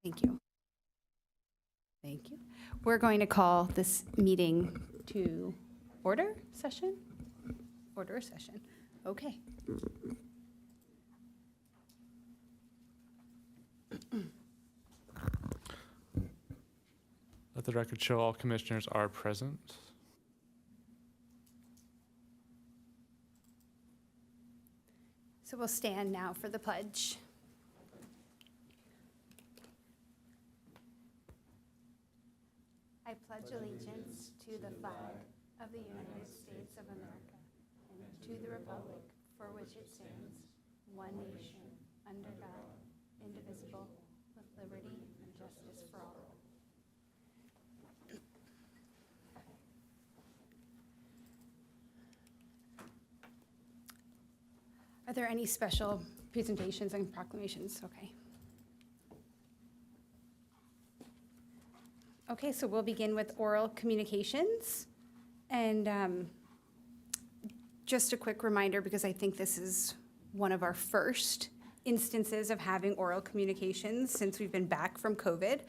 Thank you. Thank you. We're going to call this meeting to order session? Order session. Okay. Let the record show all commissioners are present. So we'll stand now for the pledge. I pledge allegiance to the flag of the United States of America and to the republic for which it stands, one nation, under God, indivisible, with liberty and justice for all. Are there any special presentations and proclamations? Okay. Okay, so we'll begin with oral communications. And just a quick reminder, because I think this is one of our first instances of having oral communications since we've been back from COVID,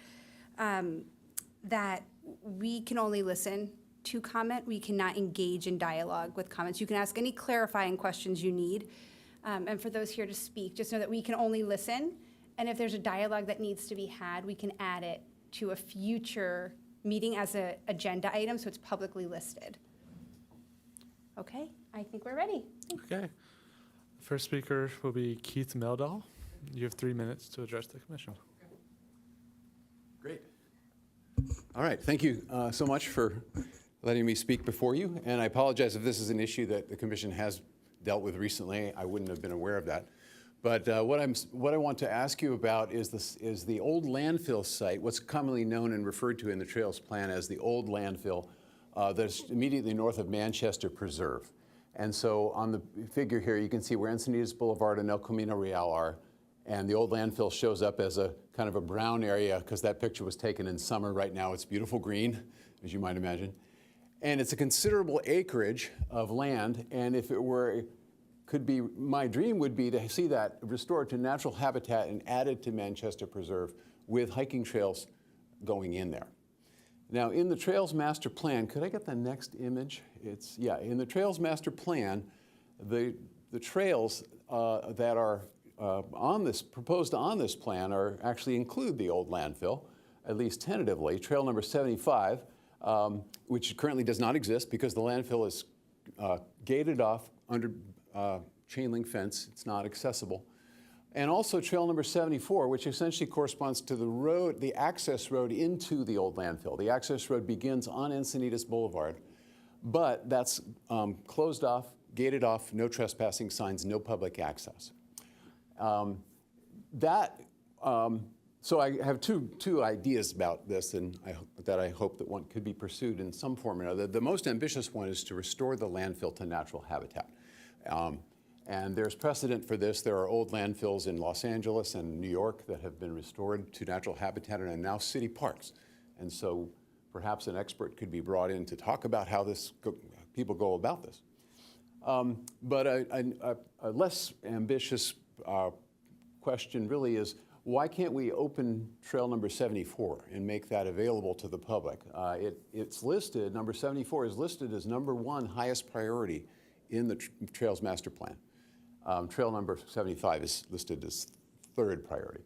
that we can only listen to comment. We cannot engage in dialogue with comments. You can ask any clarifying questions you need. And for those here to speak, just know that we can only listen. And if there's a dialogue that needs to be had, we can add it to a future meeting as an agenda item, so it's publicly listed. Okay, I think we're ready. Okay. First speaker will be Keith Meldal. You have 3 minutes to address the commission. Great. All right, thank you so much for letting me speak before you. And I apologize if this is an issue that the commission has dealt with recently. I wouldn't have been aware of that. But what I want to ask you about is the old landfill site, what's commonly known and referred to in the Trails Plan as the old landfill that's immediately north of Manchester Preserve. And so on the figure here, you can see where Encinitas Boulevard and El Camino Real are. And the old landfill shows up as a kind of a brown area because that picture was taken in summer. Right now it's beautiful green, as you might imagine. And it's a considerable acreage of land. And if it were, could be, my dream would be to see that restored to natural habitat and added to Manchester Preserve with hiking trails going in there. Now, in the Trails Master Plan, could I get the next image? In the Trails Master Plan, the trails that are proposed on this plan are actually include the old landfill, at least tentatively. Trail number 75, which currently does not exist because the landfill is gated off under chain link fence. It's not accessible. And also trail number 74, which essentially corresponds to the road, the access road into the old landfill. The access road begins on Encinitas Boulevard, but that's closed off, gated off, no trespassing signs, no public access. So I have two ideas about this, and that I hope that one could be pursued in some form or another. The most ambitious one is to restore the landfill to natural habitat. And there's precedent for this. There are old landfills in Los Angeles and New York that have been restored to natural habitat and are now city parks. And so perhaps an expert could be brought in to talk about how people go about this. But a less ambitious question really is, why can't we open trail number 74 and make that available to the public? It's listed, number 74 is listed as #1 highest priority in the Trails Master Plan. Trail number 75 is listed as 3rd priority.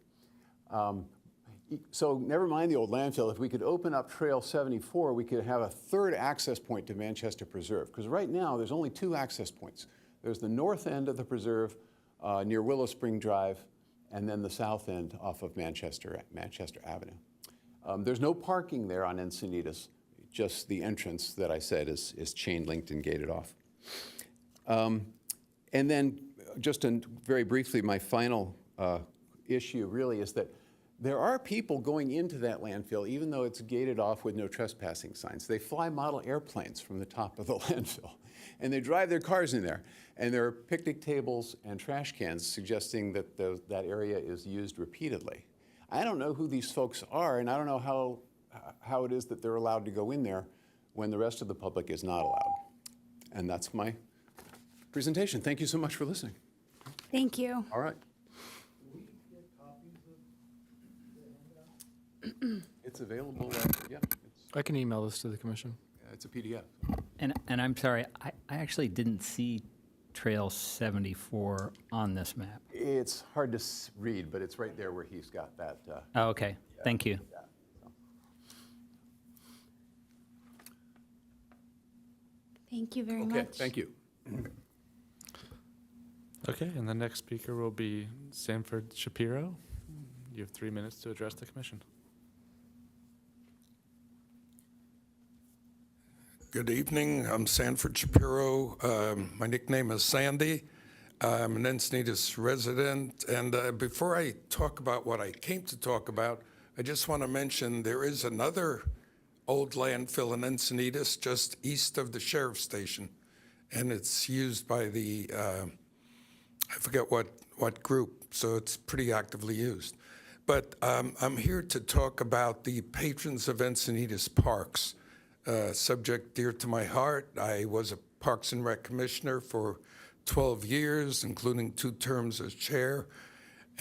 So never mind the old landfill. If we could open up Trail 74, we could have a 3rd access point to Manchester Preserve. Because right now, there's only 2 access points. There's the north end of the preserve near Willow Spring Drive, and then the south end off of Manchester Avenue. There's no parking there on Encinitas. Just the entrance that I said is chain linked and gated off. And then just very briefly, my final issue really is that there are people going into that landfill, even though it's gated off with no trespassing signs. They fly model airplanes from the top of the landfill, and they drive their cars in there. And there are picnic tables and trash cans suggesting that that area is used repeatedly. I don't know who these folks are, and I don't know how it is that they're allowed to go in there when the rest of the public is not allowed. And that's my presentation. Thank you so much for listening. Thank you. All right. It's available, I can email this to the commission. it's a PDF. And I'm sorry, I actually didn't see Trail 74 on this map. It's hard to read, but it's right there where he's got that. Oh, okay, thank you. Thank you very Okay, much. thank you. Okay, and the next speaker will be Sanford Shapiro. You have 3 minutes to address the commission. Good evening. I'm Sanford Shapiro. My nickname is Sandy. I'm an Encinitas resident. And before I talk about what I came to talk about, I just want to mention there is another old landfill in Encinitas just east of the sheriff's station. And it's used by the, I forget what group, so it's pretty actively used. But I'm here to talk about the patrons of Encinitas parks. Subject dear to my heart. I was a Parks and Rec commissioner for 12 years, including 2 terms as chair.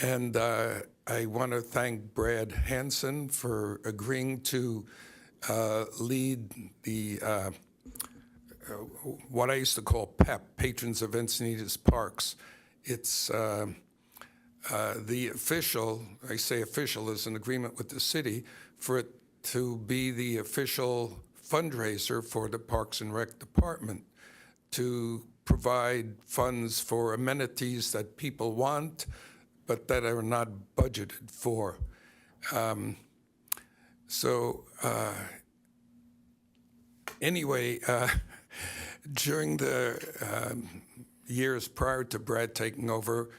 And I want to thank Brad Hansen for agreeing to lead the what I used to call PEP, Patrons of Encinitas Parks. It's the official, I say official, is an agreement with the city for it to be the official fundraiser for the Parks and Rec Department to provide funds for amenities that people want, but that are not budgeted for. Anyway, during the years prior to Brad taking over,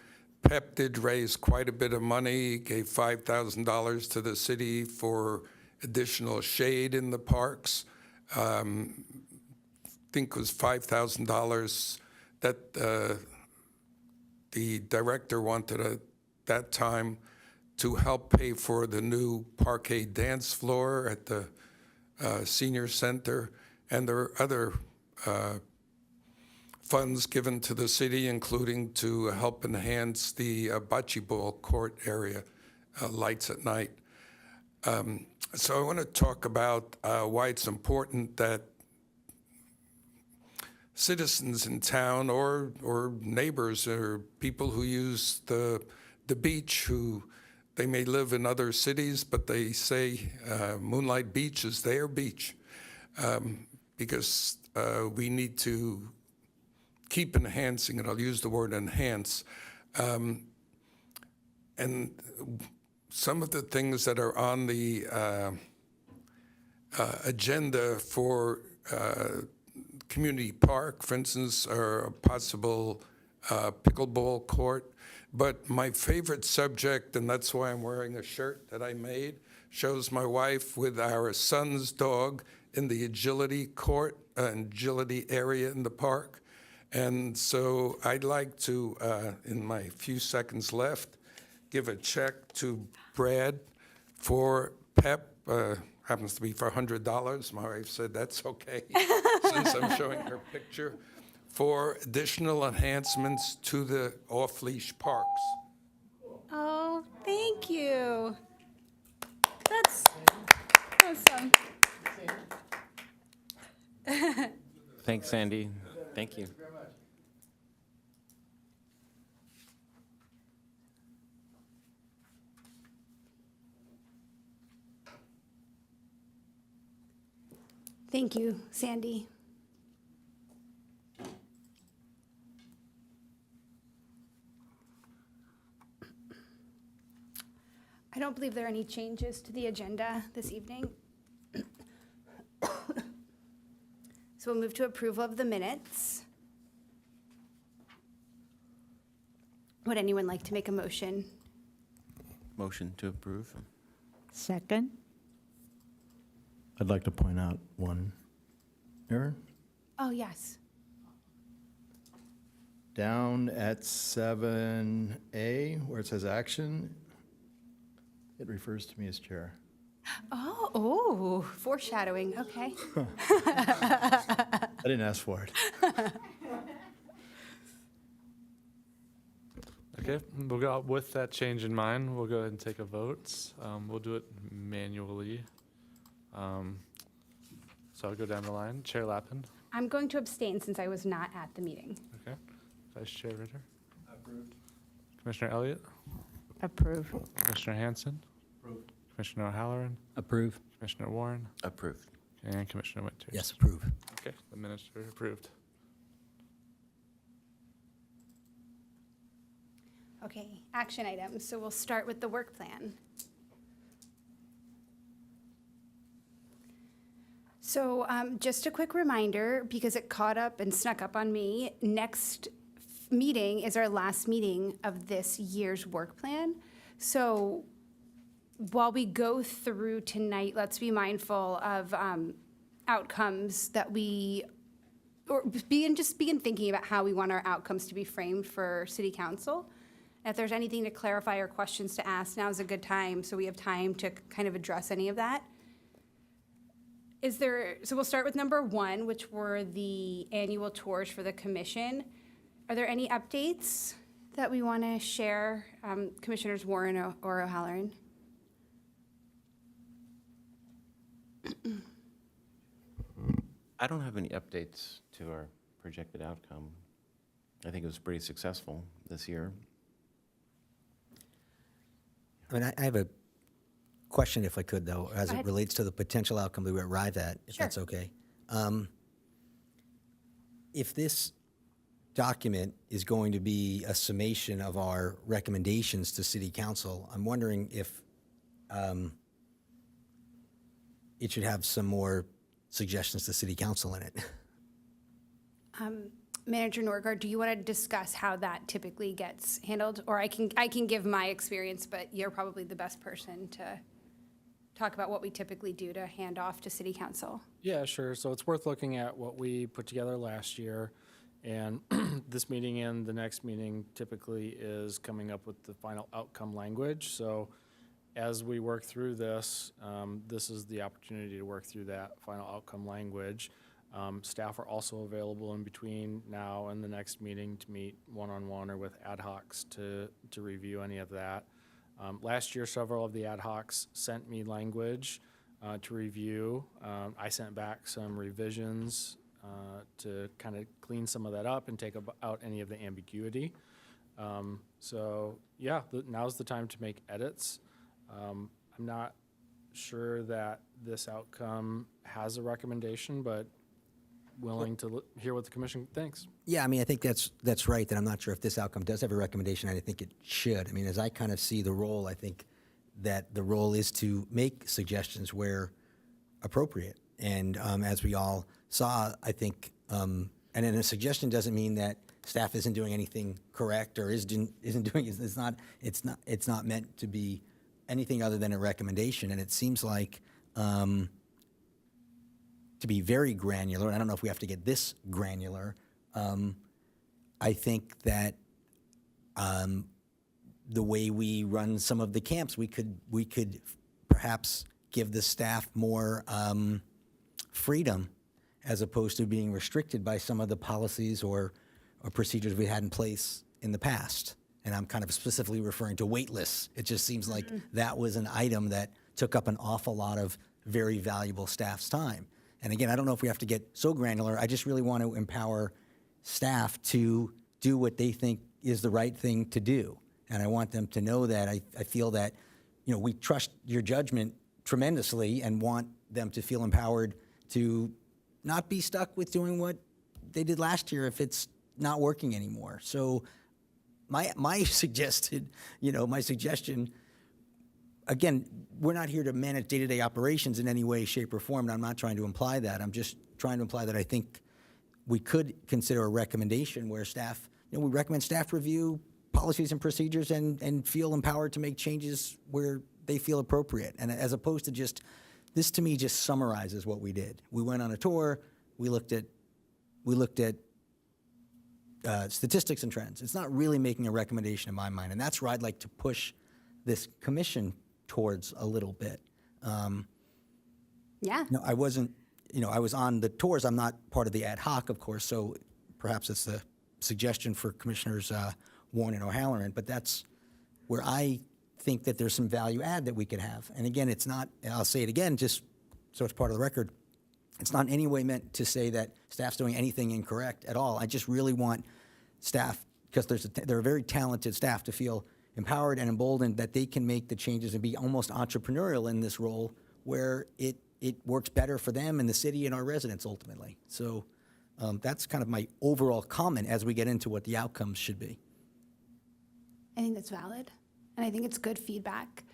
PEP did raise quite a bit of money, gave $5,000 to the city for additional shade in the parks. I think it was $5,000 that the director wanted at that time to help pay for the new parquet dance floor at the senior center. And there are other funds given to the city, including to help enhance the bocce ball court area, lights at night. So I want to talk about why it's important that citizens in town or neighbors or people who use the beach, who they may live in other cities, but they say Moonlight Beach is their beach, because we need to keep enhancing it. I'll use the word enhance. And some of the things that are on the agenda for community park, for instance, are a possible pickleball court. But my favorite subject, and that's why I'm wearing a shirt that I made, shows my wife with our son's dog in the agility area in the park. And so I'd like to, in my few seconds left, give a check to Brad for PEP. Happens to be for $100. My wife said that's okay, since I'm showing her picture, for additional enhancements to the off-leash parks. Oh, thank you. That's awesome. Thanks, Sandy. Thank you. Thank you, Sandy. I don't believe there are any changes to the agenda this evening. So we'll move to approval of the minutes. Would anyone like to make a motion? Motion to approve. Second. I'd like to point out one error. Oh, yes. Down at 7A, where it says action, it refers to me as chair. Oh, foreshadowing, okay. I didn't ask for it. Okay, Okay, we'll go with that change in mind. We'll go ahead and take a vote. We'll do it manually. So I'll go down the line. Chair Lappin. I'm going to abstain since I was not at the meeting. Okay. Vice Chair Ritter. Approved. Commissioner Elliott. Approve. Commissioner Hanson. Approved. Commissioner O'Halloran. Approve. Commissioner Warren. Approved. And Commissioner Winters. Yes, approve. Okay, the minutes are approved. Okay, action items. So we'll start with the work plan. So just a quick reminder, because it caught up and snuck up on me, next meeting is our last meeting of this year's work plan. So while we go through tonight, let's be mindful of outcomes that or begin thinking about how we want our outcomes to be framed for city council. If there's anything to clarify or questions to ask, now's a good time, so we have time to kind of address any of that. So we'll start with number 1, which were the annual tours for the commission. Are there any updates that we want to share, Commissioners Warren or O'Halloran? I don't have any updates to our projected outcome. I think it was pretty successful this year. I mean, I have a question, if I could, though, as Go it ahead. relates to the potential outcome we would arrive at, if Sure. that's okay. If this document is going to be a summation of our recommendations to City Council, I'm wondering if it should have some more suggestions to City Council in it. Manager Norgard, do you want to discuss how that typically gets handled? Or I can give my experience, but you're probably the best person to talk about what we typically do to hand off to city council. Yeah, sure. So it's worth looking at what we put together last year. And this meeting and the next meeting typically is coming up with the final outcome language. So as we work through this, this is the opportunity to work through that final outcome language. Staff are also available in between now and the next meeting to meet one-on-one or with ad hocs to review any of that. Last year, several of the ad hocs sent me language to review. I sent back some revisions to kind of clean some of that up and take out any of the ambiguity. So yeah, now's the time to make edits. I'm not sure that this outcome has a recommendation, but willing to hear what the commission thinks. Yeah, I mean, I think that's right, that I'm not sure if this outcome does have a recommendation, and I think it should. I mean, as I kind of see the role, I think that the role is to make suggestions where appropriate. And as we all saw, I think, and then a suggestion doesn't mean that staff isn't doing anything correct or isn't doing, it's not meant to be anything other than a recommendation. And it seems like, to be very granular, and I don't know if we have to get this granular, I think that the way we run some of the camps, we could perhaps give the staff more freedom as opposed to being restricted by some of the policies or procedures we had in place in the past. And I'm kind of specifically referring to wait lists. It just seems like that was an item that took up an awful lot of very valuable staff's time. And again, I don't know if we have to get so granular. I just really want to empower staff to do what they think is the right thing to do. And I want them to know that I feel that, you know, we trust your judgment tremendously and want them to feel empowered to not be stuck with doing what they did last year if it's not working anymore. So my suggestion, again, we're not here to manage day-to-day operations in any way, shape, or form, and I'm not trying to imply that. I'm just trying to imply that I think we could consider a recommendation where staff, we recommend staff review policies and procedures and feel empowered to make changes where they feel appropriate. And as opposed to just, this to me just summarizes what we did. We went on a tour, we looked at statistics and trends. It's not really making a recommendation in my mind, and that's where I'd like to push this commission towards a little bit. Yeah. No, I wasn't, I was on the tours. I'm not part of the ad hoc, of course, so perhaps it's a suggestion for Commissioners Warren or Halloran, but that's where I think that there's some value add that we could have. And again, it's not, and I'll say it again, just so it's part of the record, it's not in any way meant to say that staff's doing anything incorrect at all. I just really want staff, because they're a very talented staff, to feel empowered and emboldened that they can make the changes and be almost entrepreneurial in this role where it works better for them and the city and our residents ultimately. So that's kind of my overall comment as we get into what the outcomes should be. I think that's valid, and I think it's good feedback.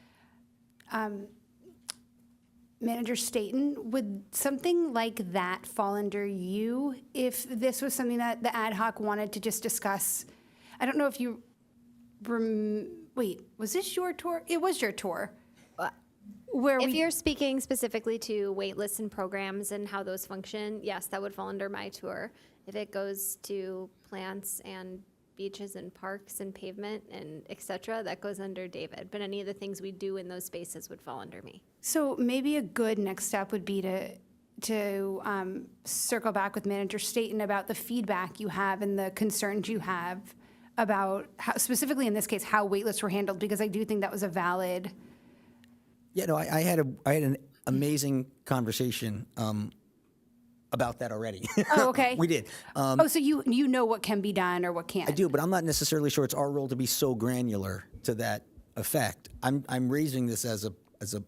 Manager Staton, would something like that fall under you if this was something that the ad hoc wanted to just discuss? I don't know if you, wait, was this your tour? It was your tour. Where If you're speaking specifically to wait lists and programs and how those function, yes, that would fall under my tour. If it goes to plants and beaches and parks and pavement and et cetera, that goes under David. But any of the things we do in those spaces would fall under me. So maybe a good next step would be to circle back with Manager Staton about the feedback you have and the concerns you have about how, specifically in this case, how waitlists were handled, because I do think that was a valid. Yeah, no, I had an amazing conversation about that already. Oh, okay. We did. So you know what can be done or what can't. I do, but I'm not necessarily sure it's our role to be so granular to that effect. I'm raising this as a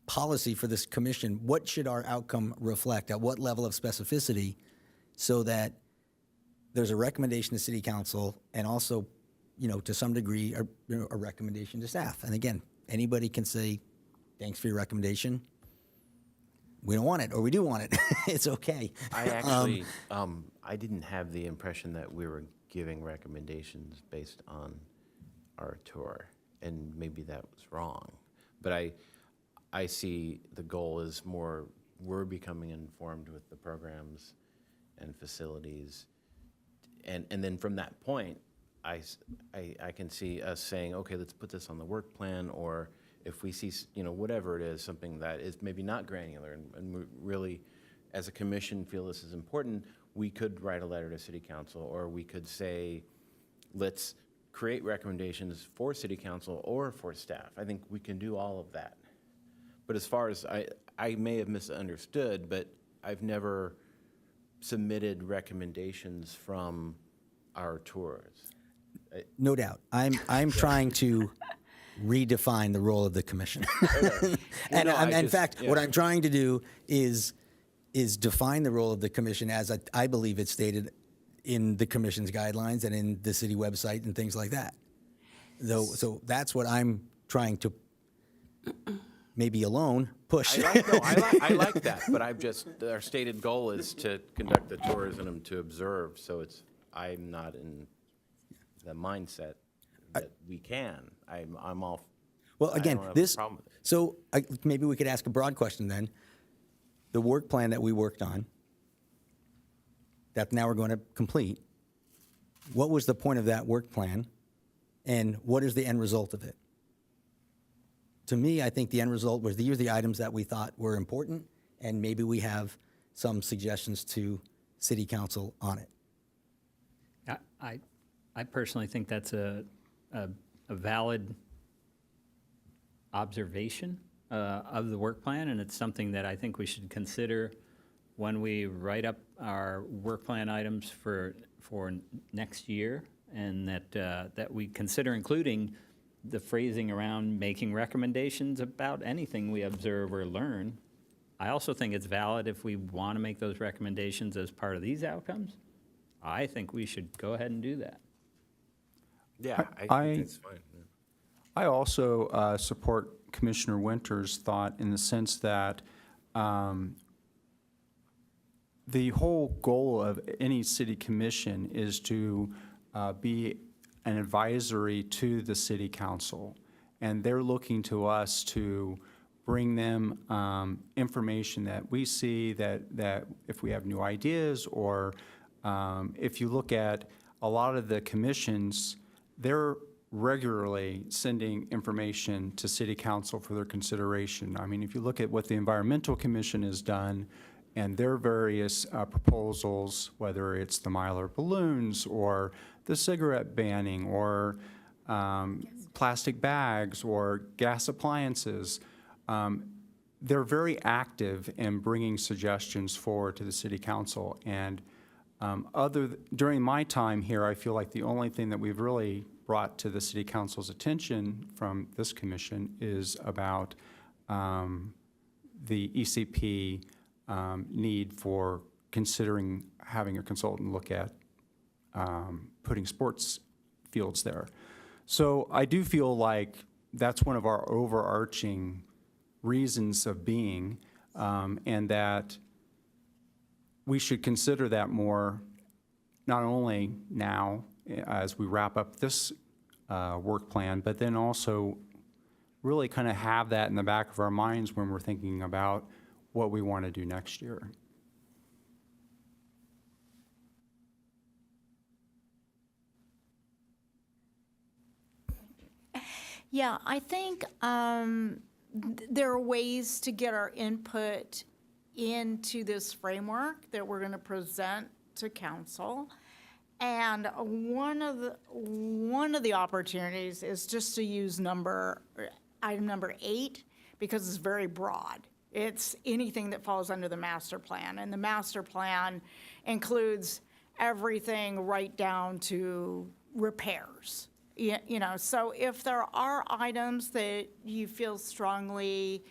policy for this commission. What should our outcome reflect? At what level of specificity, so that there's a recommendation to City Council and also, to some degree, a recommendation to staff. And again, anybody can say, "Thanks for your recommendation. We don't want it," or "We do want it." It's okay. I actually, I didn't have the impression that we were giving recommendations based on our tour, and maybe that was wrong. But I see the goal is more, we're becoming informed with the programs and facilities. And then from that point, I can see us saying, okay, let's put this on the work plan, or if we see, whatever it is, something that is maybe not granular, and we really, as a commission, feel this is important, we could write a letter to City Council, or we could say, let's create recommendations for City Council or for staff. I think we can do all of that. But as far as, I may have misunderstood, but I've never submitted recommendations from our tours. No doubt. I'm trying to redefine the role of the commission. And in fact, what I'm trying to do is define the role of the commission as I believe it's stated in the commission's guidelines and in the city website and things like that. So that's what I'm trying to, maybe alone, push. I like that, but our stated goal is to conduct the tours and to observe, so I'm not in the mindset that we can. I'm all. Well, again, I don't have a problem with it. So maybe we could ask a broad question then. The work plan that we worked on, that now we're going to complete, what was the point of that work plan, and what is the end result of it? To me, I think the end result was these are the items that we thought were important, and maybe we have some suggestions to City Council on it. I personally think that's a valid observation of the work plan, and it's something that I think we should consider when we write up our work plan items for next year, and that we consider including the phrasing around making recommendations about anything we observe or learn. I also think it's valid if we want to make those recommendations as part of these outcomes. I think we should go ahead and do that. Yeah, I think that's fine. Yeah. I also support Commissioner Winter's thought in the sense that the whole goal of any city commission is to be an advisory to the City Council. And they're looking to us to bring them information that we see, that if we have new ideas, or if you look at a lot of the commissions, they're regularly sending information to City Council for their consideration. I mean, if you look at what the Environmental Commission has done and their various proposals, whether it's the Mylar balloons or the cigarette banning or plastic bags or gas appliances. They're very active in bringing suggestions forward to the city council. And during my time here, I feel like the only thing that we've really brought to the city council's attention from this commission is about the ECP need for considering having a consultant look at putting sports fields there. So I do feel like that's one of our overarching reasons of being, and that we should consider that more, not only now as we wrap up this work plan, but then also really kind of have that in the back of our minds when we're thinking about what we want to do next year. Yeah, I think there are ways to get our input into this framework that we're going to present to council. And one of the opportunities is just to use item number 8, because it's very broad. It's anything that falls under the master plan, and the master plan includes everything right down to repairs. You know, so if there are items that you feel strongly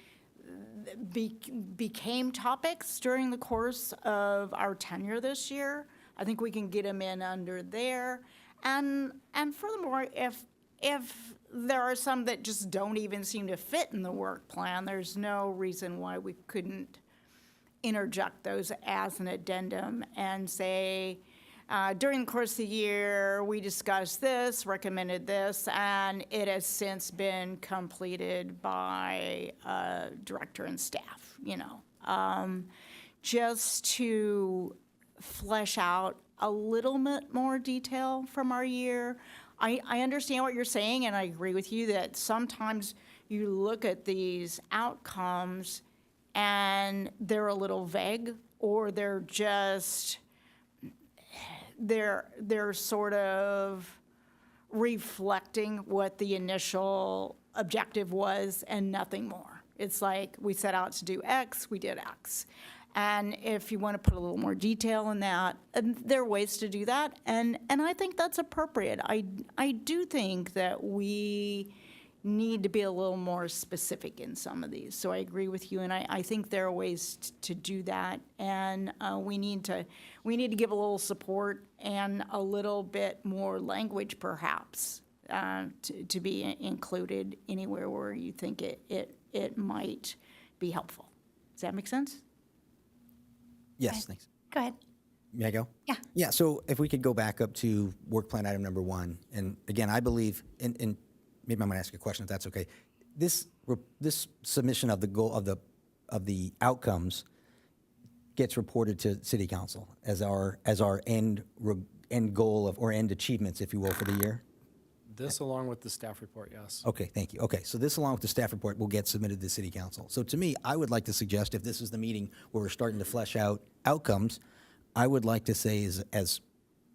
became topics during the course of our tenure this year, I think we can get them in under there. And furthermore, if there are some that just don't even seem to fit in the work plan, there's no reason why we couldn't interject those as an addendum and say, during the course of the year, we discussed this, recommended this, and it has since been completed by director and staff, you know. Just to flesh out a little bit more detail from our year. I understand what you're saying, and I agree with you that sometimes you look at these outcomes and they're a little vague, or they're just, they're sort of reflecting what the initial objective was and nothing more. It's like we set out to do X, we did X. And if you want to put a little more detail in that, and there are ways to do that, and I think that's appropriate. I do think that we need to be a little more specific in some of these. So I agree with you, and I think there are ways to do that, and we need to give a little support and a little bit more language, perhaps, to be included anywhere where you think it might be helpful. Does that make sense? Yes, thanks. Go ahead. May I go? Yeah. Yeah, so if we could go back up to work plan item number 1, and again, I believe, and maybe I'm going to ask you a question if that's okay. This submission of the goal of the outcomes gets reported to City Council as our end goal or end achievements, if you will, for the year. This along with the staff report, yes. Okay, thank you. Okay, so this along with the staff report will get submitted to the City Council. So to me, I would like to suggest, if this is the meeting where we're starting to flesh out outcomes, I would like to say as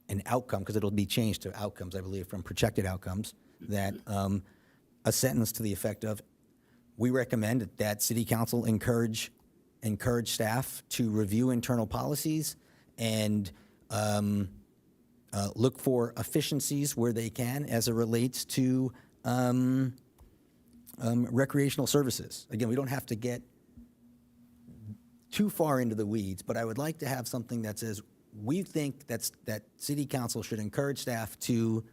an outcome, because it'll be changed to outcomes, I believe, from projected outcomes, that a sentence to the effect of, we recommend that City Council encourage staff to review internal policies and look for efficiencies where they can as it relates to recreational services. Again, we don't have to get too far into the weeds, but I would like to have something that says, we think that City Council should encourage staff to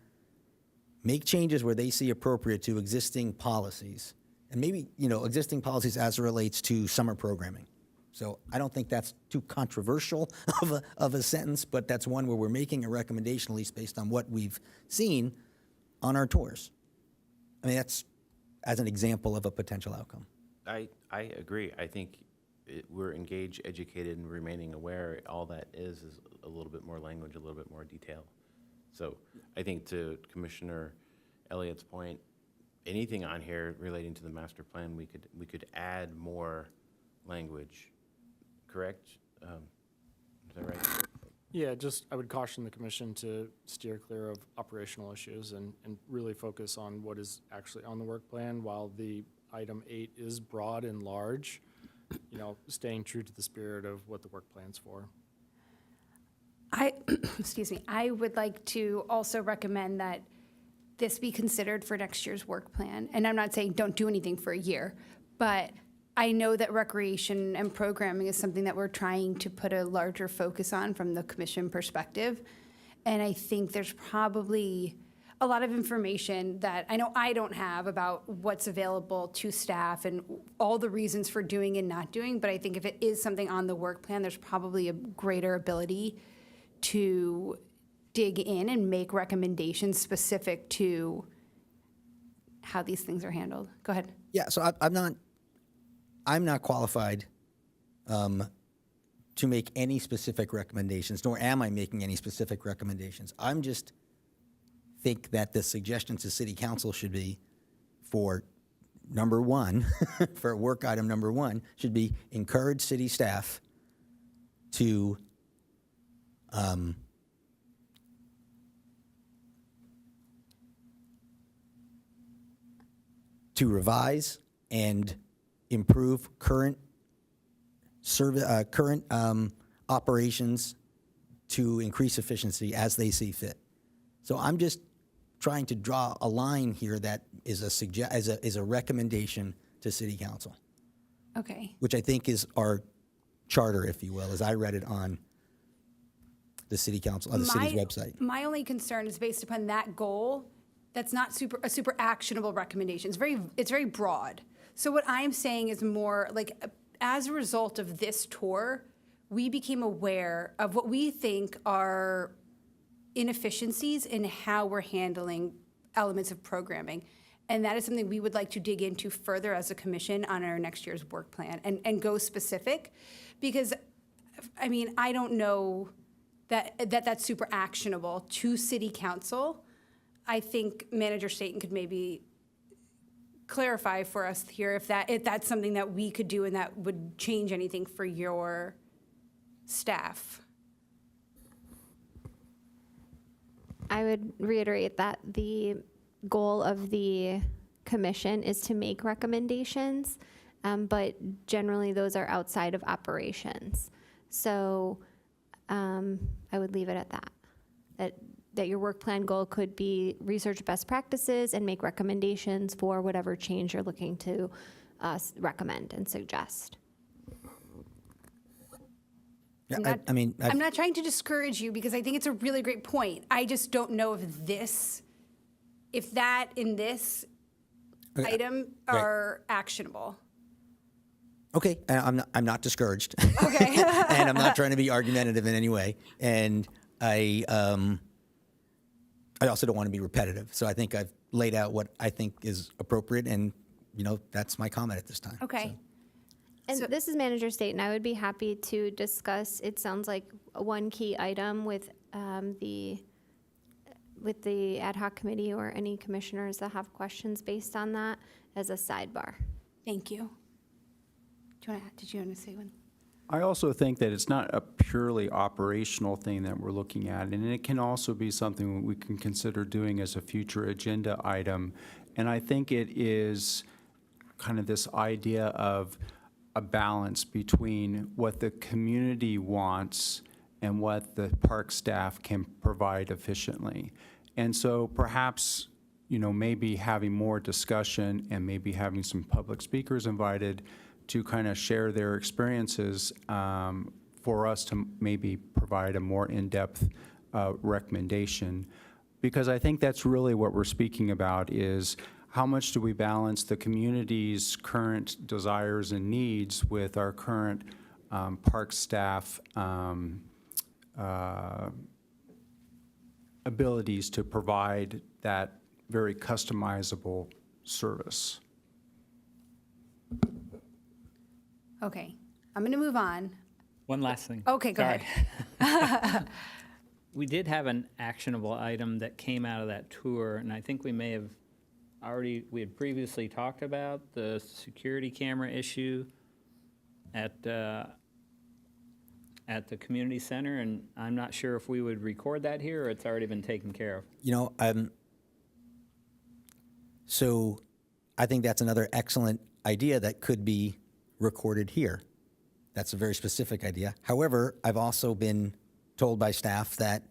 make changes where they see appropriate to existing policies, and maybe, existing policies as it relates to summer programming. So I don't think that's too controversial of a sentence, but that's one where we're making a recommendation, at least based on what we've seen on our tours. I mean, that's as an example of a potential outcome. I agree. I think we're engaged, educated, and remaining aware. All that is a little bit more language, a little bit more detail. So I think, to Commissioner Elliott's point, anything on here relating to the master plan, we could add more language. Correct? Is that right? Yeah, just, I would caution the commission to steer clear of operational issues and really focus on what is actually on the work plan, while the item 8 is broad and large, staying true to the spirit of what the work plan's for. Excuse me, I would like to also recommend that this be considered for next year's work plan. And I'm not saying don't do anything for a year, but I know that recreation and programming is something that we're trying to put a larger focus on from the commission perspective. And I think there's probably a lot of information that I know I don't have about what's available to staff and all the reasons for doing and not doing. But I think if it is something on the work plan, there's probably a greater ability to dig in and make recommendations specific to how these things are handled. Go ahead. Yeah, so I'm not qualified to make any specific recommendations, nor am I making any specific recommendations. I'm just think that the suggestion to City Council should be for number one, for work item number one, should be encourage city staff to revise and improve current operations to increase efficiency as they see fit. So I'm just trying to draw a line here that is a recommendation to City Council, Okay. which I think is our charter, if you will, as I read it on the City Council, on the city's website. My only concern is based upon that goal. That's not a super actionable recommendation. It's very broad. So what I'm saying is more like, as a result of this tour, we became aware of what we think are inefficiencies in how we're handling elements of programming. And that is something we would like to dig into further as a commission on our next year's work plan and go specific. Because, I mean, I don't know that's super actionable to City Council. I think Manager Staton could maybe clarify for us here if that's something that we could do and that would change anything for your staff. I would reiterate that the goal of the commission is to make recommendations, but generally those are outside of operations. So I would leave it at that. That your work plan goal could be research best practices and make recommendations for whatever change you're looking to recommend and suggest. Yeah, I'm not trying to discourage you because I think it's a really great point. I just don't know if that in this item are actionable. Okay, and I'm not discouraged. Okay. And I'm not trying to be argumentative in any way. And I also don't want to be repetitive. So I think I've laid out what I think is appropriate, and that's my comment at this time. Okay. So. And this is Manager Staton. I would be happy to discuss, it sounds like one key item with the ad hoc committee or any commissioners that have questions based on that as a sidebar. Thank you. Did you want to say one? I also think that it's not a purely operational thing that we're looking at, and it can also be something we can consider doing as a future agenda item. And I think it is kind of this idea of a balance between what the community wants and what the park staff can provide efficiently. And so perhaps, maybe having more discussion and maybe having some public speakers invited to kind of share their experiences for us to maybe provide a more in-depth recommendation. Because I think that's really what we're speaking about is how much do we balance the community's current desires and needs with our current park staff abilities to provide that very customizable service. Okay. I'm going to move on. One last thing. Okay, go Sorry. ahead. We did have an actionable item that came out of that tour, and I think we may have we had previously talked about the security camera issue at at the community center, and I'm not sure if we would record that here or it's already been taken care of. You know, so I think that's another excellent idea that could be recorded here. That's a very specific idea. However, I've also been told by staff that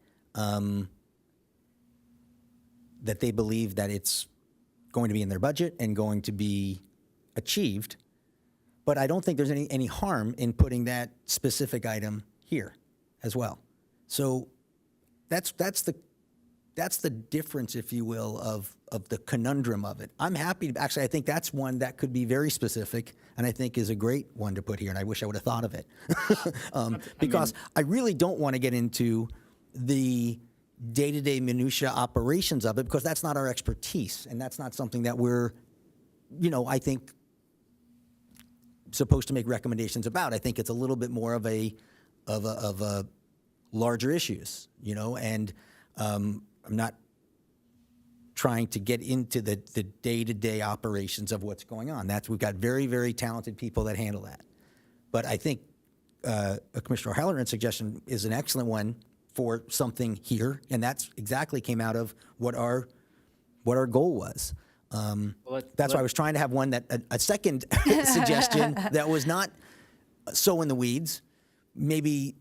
that they believe that it's going to be in their budget and going to be achieved. But I don't think there's any harm in putting that specific item here as well. So that's the difference, if you will, of the conundrum of it. I'm happy to, actually, I think that's one that could be very specific and I think is a great one to put here, and I wish I would have thought of it. Because I really don't want to get into the day-to-day minutia operations of it, because that's not our expertise, and that's not something that we're, you know, I think supposed to make recommendations about. I think it's a little bit more of a larger issues, you know, and I'm not trying to get into the day-to-day operations of what's going on. We've got very, very talented people that handle that. But I think Commissioner O'Halloran's suggestion is an excellent one for something here, and that's exactly came out of what our goal was. That's why I was trying to have one that a second suggestion that was not so in the weeds. Maybe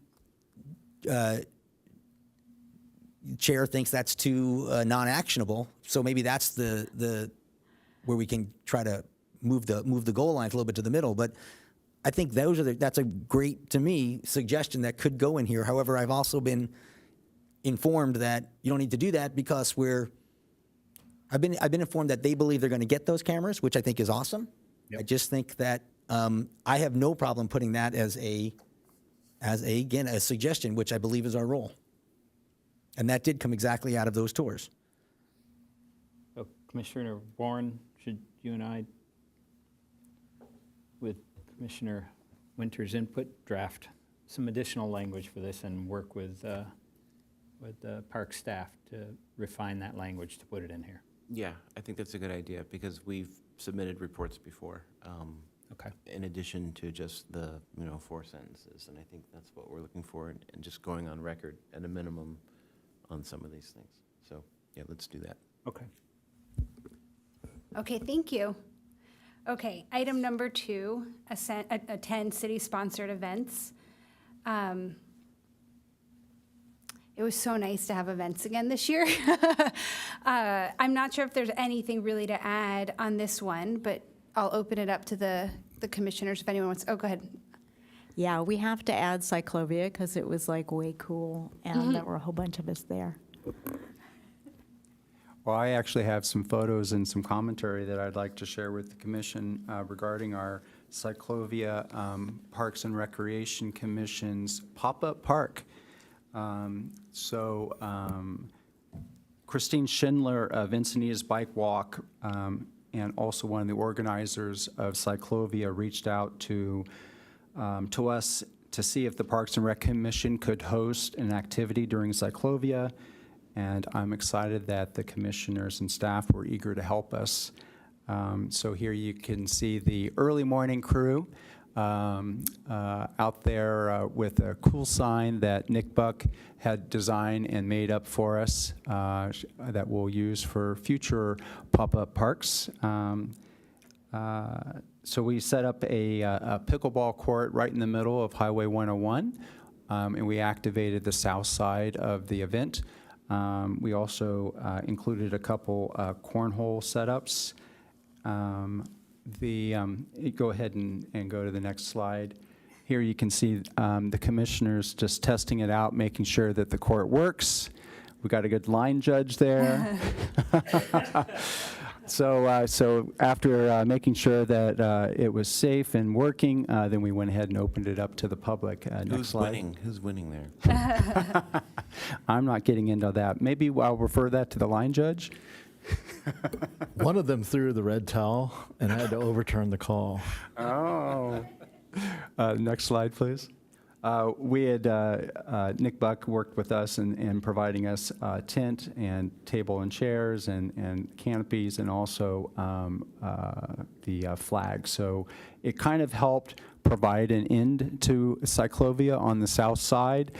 chair thinks that's too non-actionable, so maybe that's the where we can try to move the goal lines a little bit to the middle. But I think that's a great, to me, suggestion that could go in here. However, I've also been informed that you don't need to do that because I've been informed that they believe they're going to get those cameras, which I think is awesome. Yep. I just think that I have no problem putting that as again a suggestion, which I believe is our role. And that did come exactly out of those tours. So Commissioner Warren, should you and I, with Commissioner Winter's input, draft some additional language for this and work with the park staff to refine that language to put it in here? Yeah, I think that's a good idea because we've submitted reports before. Okay. In addition to just the 4 sentences, and I think that's what we're looking for, and just going on record at a minimum on some of these things. So yeah, let's do that. Okay. Okay, thank you. Okay, item number 2, attend city-sponsored events. It was so nice to have events again this year. I'm not sure if there's anything really to add on this one, but I'll open it up to the commissioners if anyone wants. Oh, go ahead. Yeah, we have to add Cyclovia because it was like way cool, and there were a whole bunch of us there. Well, I actually have some photos and some commentary that I'd like to share with the commission regarding our Cyclovia Parks and Recreation Commission's pop-up park. Christine Schindler of Encinitas Bike Walk and also one of the organizers of Cyclovia reached out to us to see if the Parks and Rec Commission could host an activity during Cyclovia, and I'm excited that the commissioners and staff were eager to help us. So here you can see the early morning crew out there with a cool sign that Nick Buck had designed and made up for us that we'll use for future pop-up parks. So we set up a pickleball court right in the middle of Highway 101, and we activated the south side of the event. We also included a couple cornhole setups. Go ahead and go to the next slide. Here you can see the commissioners just testing it out, making sure that the court works. We got a good line judge there. So after making sure that it was safe and working, then we went ahead and opened it up to the public. Next slide. Who's winning there? I'm not getting into that. Maybe I'll refer that to the line judge. One of them threw the red towel, and I had to overturn the call. Oh. Next slide, please. We had, Nick Buck worked with us in providing us tent and table and chairs and canopies and also the flag. So it kind of helped provide an end to cyclovia on the south side,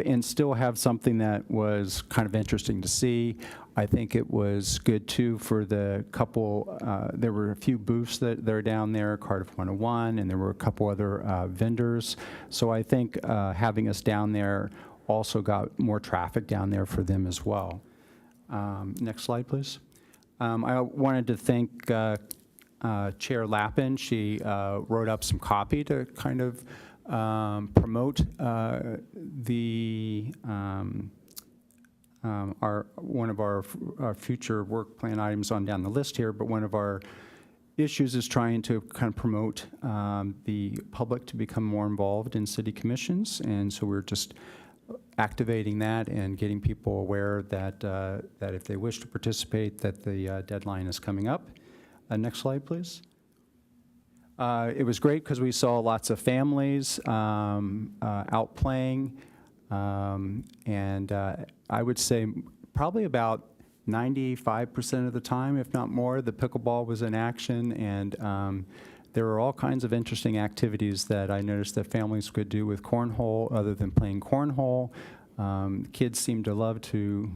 and still have something that was kind of interesting to see. I think it was good too for the couple, there were a few booths that are down there, Cardiff 101, and there were a couple other vendors. So I think having us down there also got more traffic down there for them as well. Next slide, please. I wanted to thank Chair Lappin. She wrote up some copy to kind of promote one of our future work plan items on down the list here, but one of our issues is trying to kind of promote the public to become more involved in city commissions, and so we're just activating that and getting people aware that that if they wish to participate, that the deadline is coming up. Next slide, please. It was great because we saw lots of families out playing, and I would say probably about 95% of the time, if not more, the pickleball was in action, and there were all kinds of interesting activities that I noticed that families could do with cornhole other than playing cornhole. Kids seemed to love to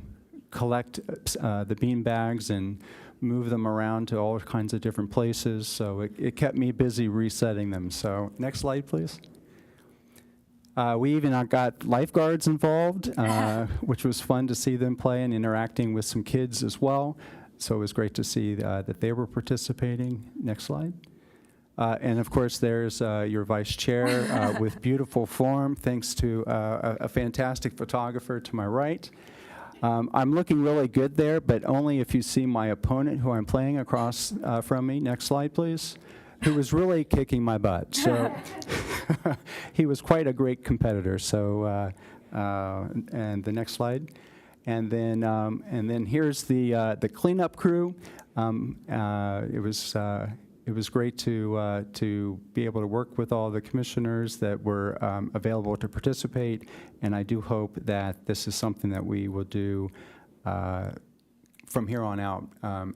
collect the bean bags and move them around to all kinds of different places, so it kept me busy resetting them. So next slide, please. We even got lifeguards involved, which was fun to see them play and interacting with some kids as well. So it was great to see that they were participating. Next slide. And of course, there's your vice chair with beautiful form, thanks to a fantastic photographer to my right. I'm looking really good there, but only if you see my opponent who I'm playing across from me. Next slide, please. Who was really kicking my butt. So he was quite a great competitor. So, and the next slide. And then here's the cleanup crew. It was great to be able to work with all the commissioners that were available to participate, and I do hope that this is something that we will do from here on out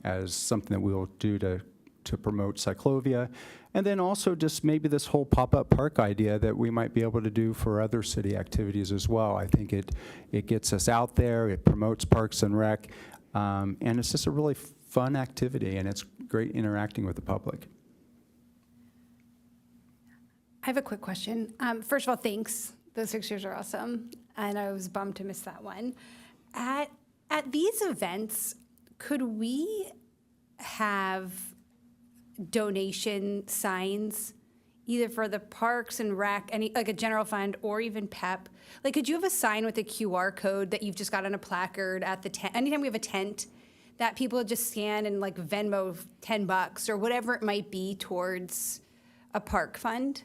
as something that we will do to promote cyclovia, and then also just maybe this whole pop-up park idea that we might be able to do for other city activities as well. I think it gets us out there, it promotes Parks and Rec, and it's just a really fun activity, and it's great interacting with the public. I have a quick question. First of all, thanks. Those pictures are awesome, and I was bummed to miss that one. At these events, could we have donation signs, either for the Parks and Rec, like a general fund, or even PEP? Like, could you have a sign with a QR code that you've just got on a placard at the tent? Anytime we have a tent, that people just scan and like Venmo $10 or whatever it might be towards a park fund?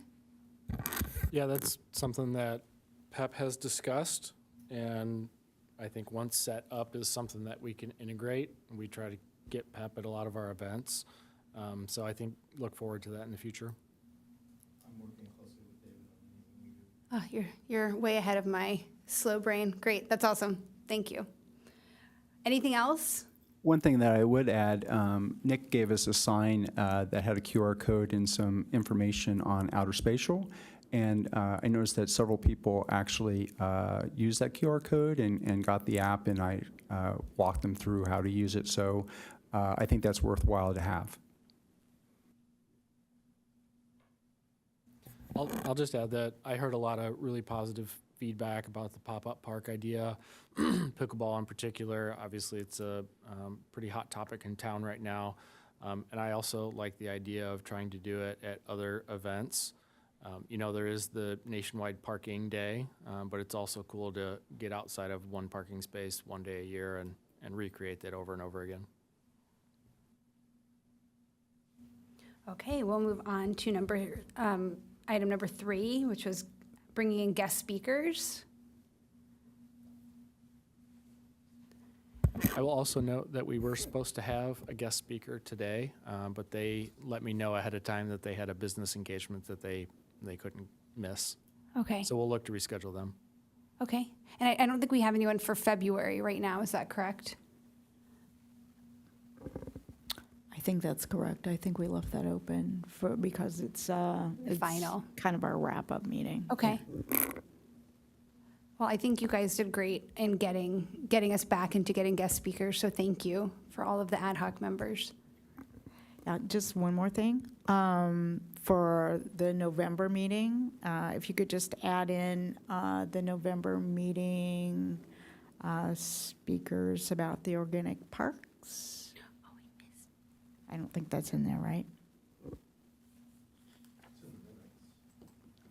Yeah, that's something that PEP has discussed, and I think once set up is something that we can integrate. We try to get PEP at a lot of our events. So I think look forward to that in the future. I'm working closely with David on anything we do. Oh, you're way ahead of my slow brain. Great, that's awesome. Thank you. Anything else? One thing that I would add, Nick gave us a sign that had a QR code and some information on outer spatial. And I noticed that several people actually used that QR code and got the app, and I walked them through how to use it. So I think that's worthwhile to have. I'll just add that I heard a lot of really positive feedback about the pop-up park idea, pickleball in particular. Obviously, it's a pretty hot topic in town right now. And I also like the idea of trying to do it at other events. You know, there is the nationwide parking day, but it's also cool to get outside of one parking space one day a year and recreate that over and over again. Okay, we'll move on to item number 3, which was bringing in guest speakers. I will also note that we were supposed to have a guest speaker today, but they let me know ahead of time that they had a business engagement that they couldn't miss. Okay. So we'll look to reschedule them. Okay. And I don't think we have anyone for February right now. Is that correct? I I think that's correct. I think we left that open because it's Final. kind of our wrap-up meeting. Okay. Well, I think you guys did great in getting us back into getting guest speakers, so thank you for all of the ad hoc members. Just one more thing. For the November meeting, if you could just add in the November meeting speakers about the organic parks. I don't think that's in there, right?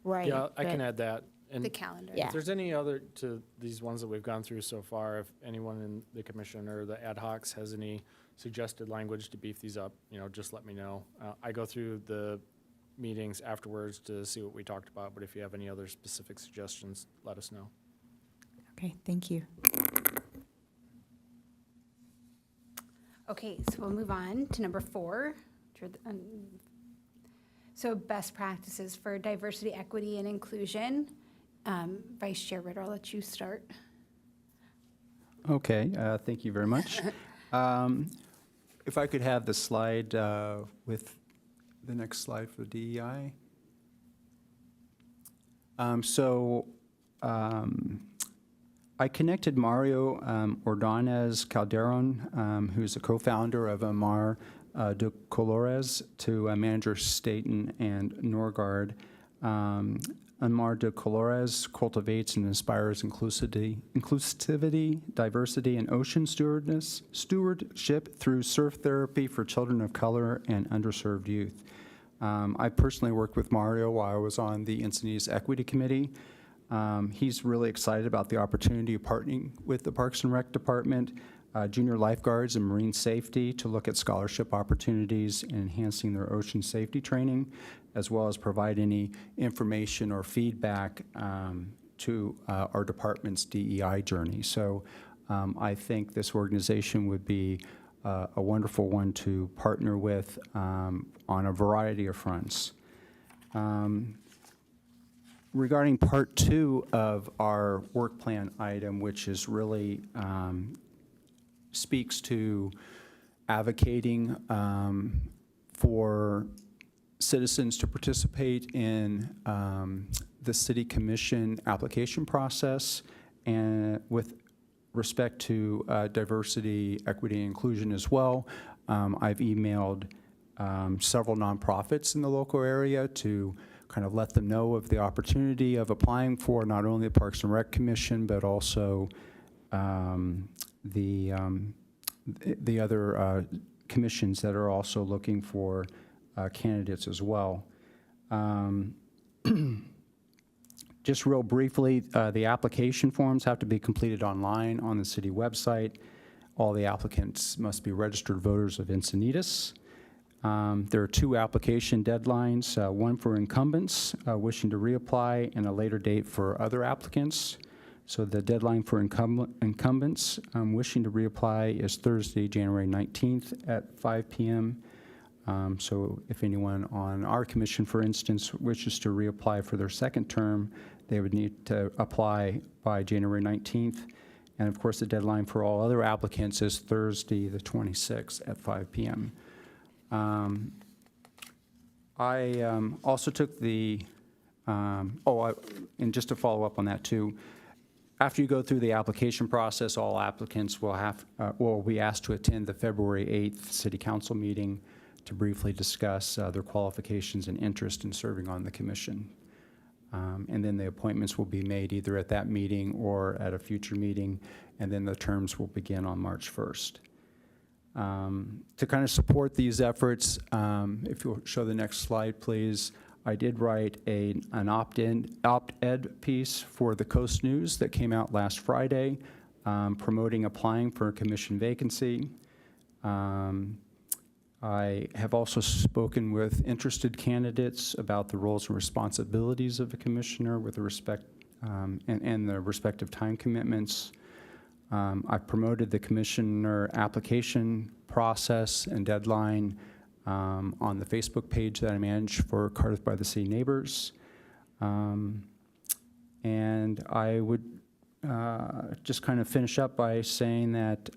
Right. Yeah, I can but- add that. And The calendar. Yeah. if there's any other to these ones that we've gone through so far, if anyone in the commission or the ad hocs has any suggested language to beef these up, just let me know. I go through the meetings afterwards to see what we talked about, but if you have any other specific suggestions, let us know. Okay, thank you. Okay, so we'll move on to number 4. So best practices for diversity, equity, and inclusion. Vice Chair Ritter, I'll let you start. Okay, thank you very much. If I could have the slide with the next slide for DEI. I connected Mario Ordonez Calderon, who's a co-founder of Amar de Colores, to Manager Staten and Norgard. Amar de Colores cultivates and inspires inclusivity, diversity, and ocean stewardship through surf therapy for children of color and underserved youth. I personally worked with Mario while I was on the Encinitas Equity Committee. He's really excited about the opportunity of partnering with the Parks and Rec Department, junior lifeguards, and marine safety to look at scholarship opportunities and enhancing their ocean safety training, as well as provide any information or feedback to our department's DEI journey. So I think this organization would be a wonderful one to partner with on a variety of fronts. Regarding part 2 of our work plan item, which is really speaks to advocating for citizens to participate in the city commission application process, and with respect to diversity, equity, and inclusion as well. I've emailed several nonprofits in the local area to kind of let them know of the opportunity of applying for not only the Parks and Rec Commission, but also the other commissions that are also looking for candidates as well. Just real briefly, the application forms have to be completed online on the city website. All the applicants must be registered voters of Encinitas. There are 2 application deadlines, one for incumbents wishing to reapply and a later date for other applicants. So the deadline for incumbents wishing to reapply is Thursday, January 19th at 5 p.m. So if anyone on our commission, for instance, wishes to reapply for their second term, they would need to apply by January 19th. And of course, the deadline for all other applicants is Thursday, the 26th at 5 p.m. I also took the, and just to follow up on that too, after you go through the application process, all applicants will be asked to attend the February 8th City Council meeting to briefly discuss their qualifications and interest in serving on the commission. And then the appointments will be made either at that meeting or at a future meeting, and then the terms will begin on March 1st. To kind of support these efforts, if you'll show the next slide, please, I did write an op-ed piece for the Coast News that came out last Friday, promoting applying for a commission vacancy. I have also spoken with interested candidates about the roles and responsibilities of a commissioner with respect and the respective time commitments. I've promoted the commissioner application process and deadline on the Facebook page that I manage for Cardiff by the Sea Neighbors. And I would just kind of finish up by saying that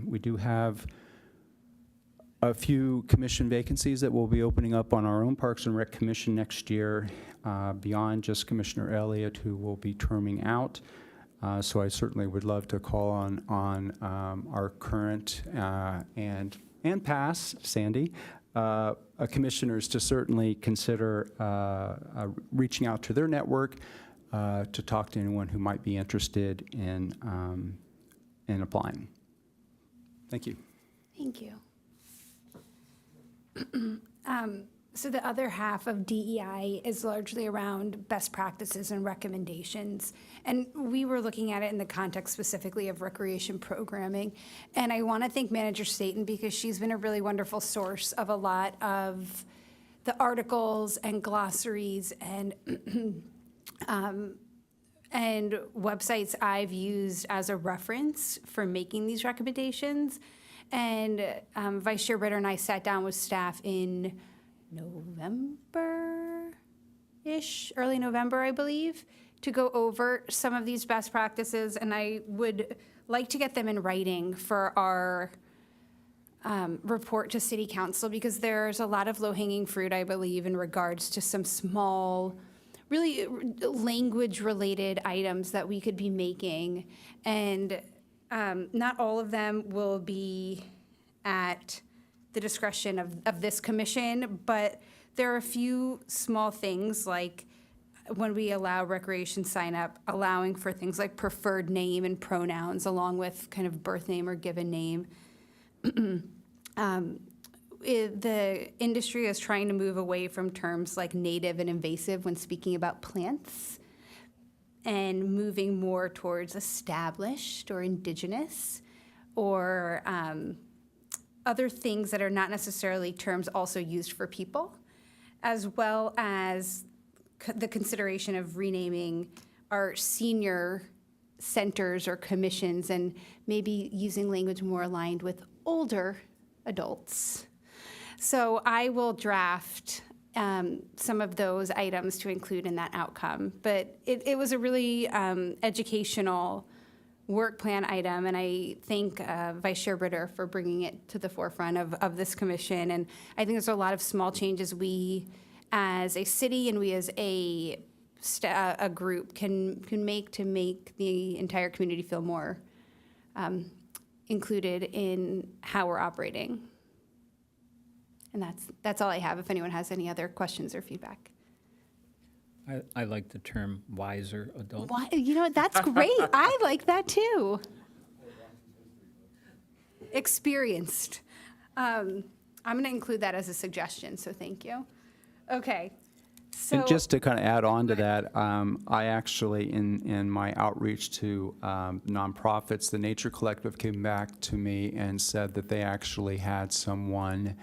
we do have a few commission vacancies that will be opening up on our own Parks and Rec Commission next year, beyond just Commissioner Elliott, who will be terming out. So I certainly would love to call on our current and past, Sandy, commissioners to certainly consider reaching out to their network to talk to anyone who might be interested in applying. Thank you. Thank you. So the other half of DEI is largely around best practices and recommendations. And we were looking at it in the context specifically of recreation programming. And I want to thank Manager Staten because she's been a really wonderful source of a lot of the articles and glossaries and and websites I've used as a reference for making these recommendations. And Vice Chair Ritter and I sat down with staff in November-ish, early November, I believe, to go over some of these best practices. And I would like to get them in writing for our report to City Council, because there's a lot of low-hanging fruit, I believe, in regards to some small, really language-related items that we could be making. And not all of them will be at the discretion of this commission, but there are a few small things, like when we allow recreation sign up, allowing for things like preferred name and pronouns along with kind of birth name or given name. The industry is trying to move away from terms like native and invasive when speaking about plants, and moving more towards established or indigenous, or other things that are not necessarily terms also used for people, as well as the consideration of renaming our senior centers or commissions and maybe using language more aligned with older adults. So I will draft some of those items to include in that outcome. But it was a really educational work plan item, and I thank Vice Chair Ritter for bringing it to the forefront of this commission. And I think there's a lot of small changes we as a city and we as a group can make to make the entire community feel more included in how we're operating. And that's all I have, if anyone has any other questions or feedback. I like the term wiser adult. Why, that's great. I like that too. Experienced. I'm going to include that as a suggestion, so thank you. Okay. So, And just to kind of add on to that, I actually, in my outreach to nonprofits, the Nature Collective came back to me and said that they actually had someone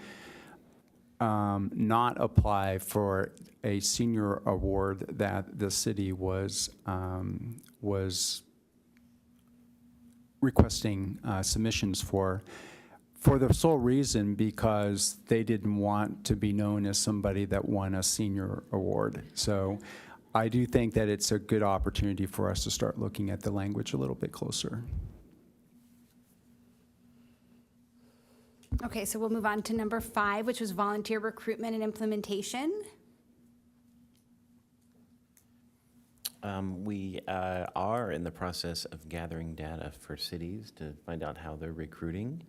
not apply for a senior award that the city was requesting submissions for the sole reason because they didn't want to be known as somebody that won a senior award. So I do think that it's a good opportunity for us to start looking at the language a little bit closer. okay, so we'll move on to number 5, which was volunteer recruitment and implementation. We are in the process of gathering data for cities to find out how they're recruiting.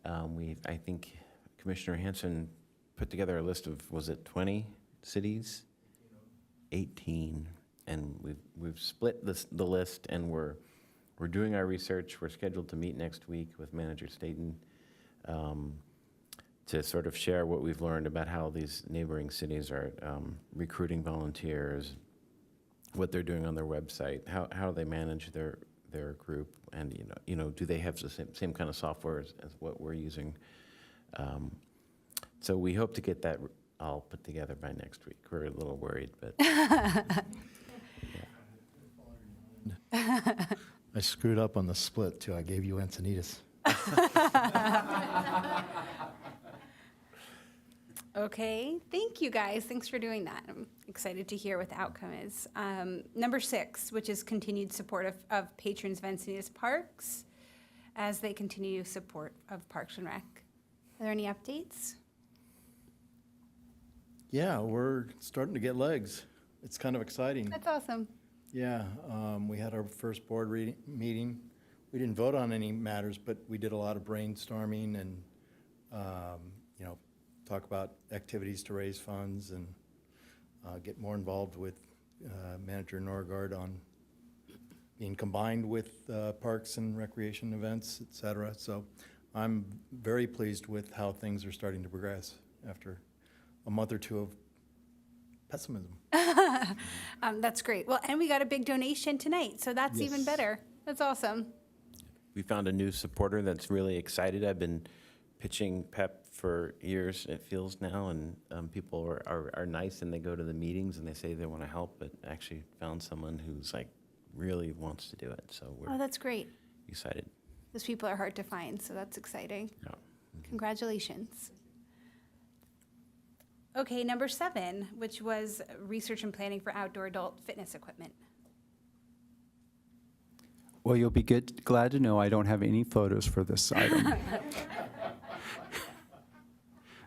I think Commissioner Hanson put together a list of, was it 20 cities? 18, and we've split the list, and we're doing our research. We're scheduled to meet next week with Manager Staten to sort of share what we've learned about how these neighboring cities are recruiting volunteers, what they're doing on their website, how they manage their group, and do they have the same kind of software as what we're using? So we hope to get that all put together by next week. We're a little worried, but I screwed up on the split, too. I gave you Encinitas. Okay, thank you guys. Thanks for doing that. I'm excited to hear what the outcome is. Number 6, which is continued support of patrons of Encinitas Parks as they continue support of Parks and Rec Are there any updates? Yeah, we're starting to get legs. It's kind of exciting. That's awesome. Yeah, we had our first board meeting. We didn't vote on any matters, but we did a lot of brainstorming and, talk about activities to raise funds and get more involved with Manager Norgard on being combined with parks and recreation events, et cetera. So I'm very pleased with how things are starting to progress after a month or two of pessimism. That's great. Well, and we got a big donation tonight, so that's even Yes. better. That's awesome. We found a new supporter that's really excited. I've been pitching PEP for years, it feels now, and people are nice and they go to the meetings and they say they want to help, but actually found someone who's like really wants to do it. So Oh, we're that's great. excited. Those people are hard to find, so that's exciting. Yeah. Congratulations. Okay, number 7, which was research and planning for outdoor adult fitness equipment. Well, you'll be glad to know I don't have any photos for this item.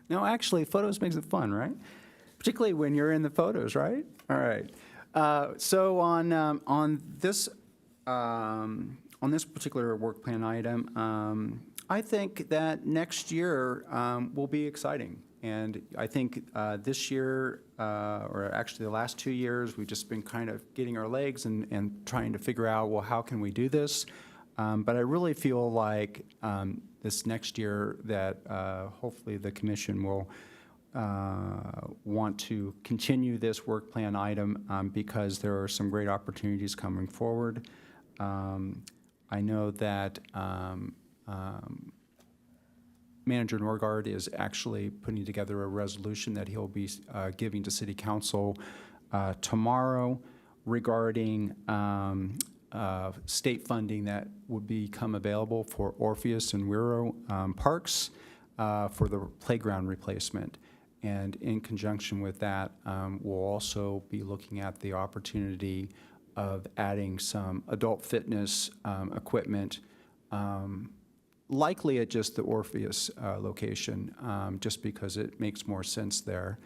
No, actually, photos makes it fun, right? Particularly when you're in the photos, right? All right. So on this particular work plan item, I think that next year will be exciting. And I think this year, or actually the last 2 years, we've just been kind of getting our legs and trying to figure out, well, how can we do this? But I really feel like this next year that hopefully the commission will want to continue this work plan item because there are some great opportunities coming forward. I know that Manager Norgard is actually putting together a resolution that he'll be giving to City Council tomorrow regarding state funding that would become available for Orpheus and Wiro parks for the playground replacement. And in conjunction with that, we'll also be looking at the opportunity of adding some adult fitness equipment, likely at just the Orpheus location, just because it makes more sense there.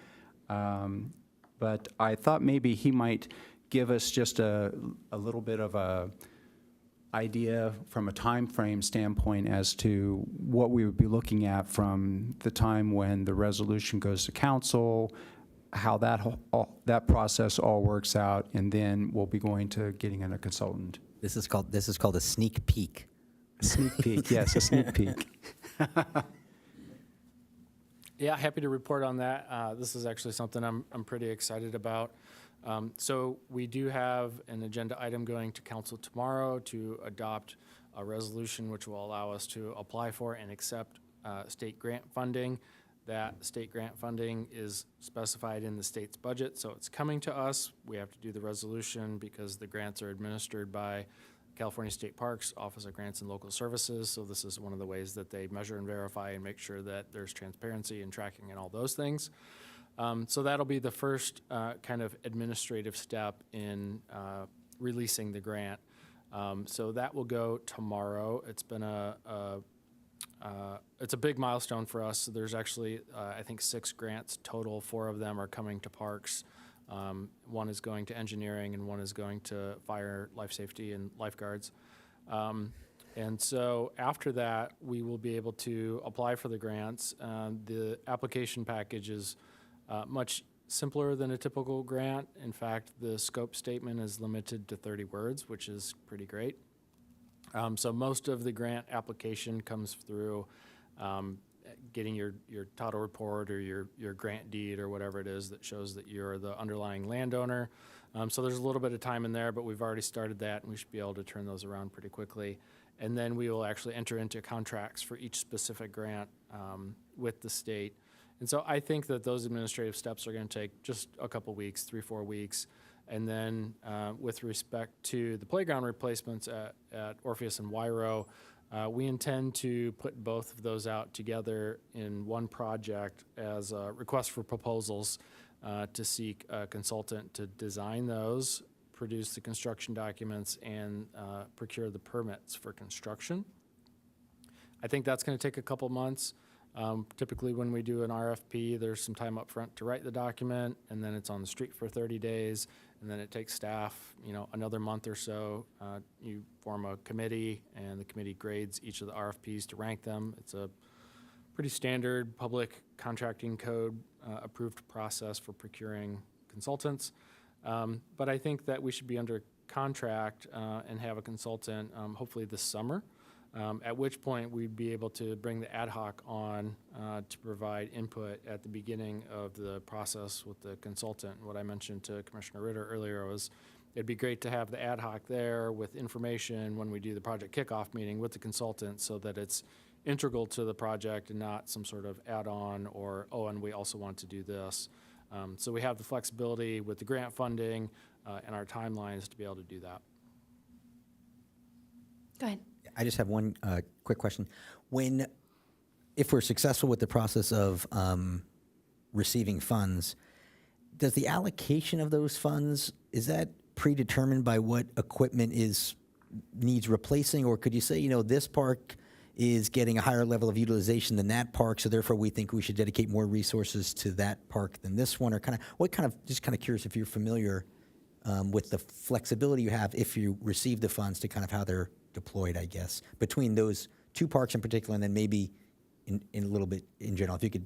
But I thought maybe he might give us just a little bit of a idea from a time frame standpoint as to what we would be looking at from the time when the resolution goes to council, how that process all works out, and then we'll be going to getting in a consultant. This is called a sneak peek. A sneak peek, yes, a sneak peek. Yeah, happy to report on that. This is actually something I'm pretty excited about. So we do have an agenda item going to council tomorrow to adopt a resolution which will allow us to apply for and accept state grant funding. That state grant funding is specified in the state's budget, so it's coming to us. We have to do the resolution because the grants are administered by California State Parks, Office of Grants and Local Services, so this is one of the ways that they measure and verify and make sure that there's transparency and tracking and all those things. So that'll be the first kind of administrative step in releasing the grant. So that will go tomorrow. It's been it's a big milestone for us. So there's actually, I think, 6 grants total. 4 of them are coming to parks. 1 is going to engineering and 1 is going to fire, life safety, and lifeguards. And so after that, we will be able to apply for the grants. The application package is much simpler than a typical grant. In fact, the scope statement is limited to 30 words, which is pretty great. So most of the grant application comes through getting your title report or your grant deed or whatever it is that shows that you're the underlying landowner. So there's a little bit of time in there, but we've already started that, and we should be able to turn those around pretty quickly. And then we will actually enter into contracts for each specific grant with the state. And so I think that those administrative steps are going to take just a couple weeks, 3-4 weeks. And then with respect to the playground replacements at Orpheus and Wiro, we intend to put both of those out together in one project as a request for proposals to seek a consultant to design those, produce the construction documents, and procure the permits for construction. I think that's going to take a couple months. Typically, when we do an RFP, there's some time up front to write the document, and then it's on the street for 30 days, and then it takes staff, another month or so. You form a committee, and the committee grades each of the RFPs to rank them. It's a pretty standard public contracting code approved process for procuring consultants. But I think that we should be under contract and have a consultant hopefully this summer, at which point we'd be able to bring the ad hoc on to provide input at the beginning of the process with the consultant. What I mentioned to Commissioner Ritter earlier was it'd be great to have the ad hoc there with information when we do the project kickoff meeting with the consultant so that it's integral to the project and not some sort of add-on or, oh, and we also want to do this. So we have the flexibility with the grant funding and our timelines to be able to do that. Go ahead. I just have one quick question. If we're successful with the process of receiving funds, does the allocation of those funds, is that predetermined by what equipment needs replacing? Or could you say, this park is getting a higher level of utilization than that park, so therefore we think we should dedicate more resources to that park than this one? Or just kind of curious if you're familiar with the flexibility you have if you receive the funds to kind of how they're deployed, I guess, between those two parks in particular, and then maybe in a little bit in general, if you could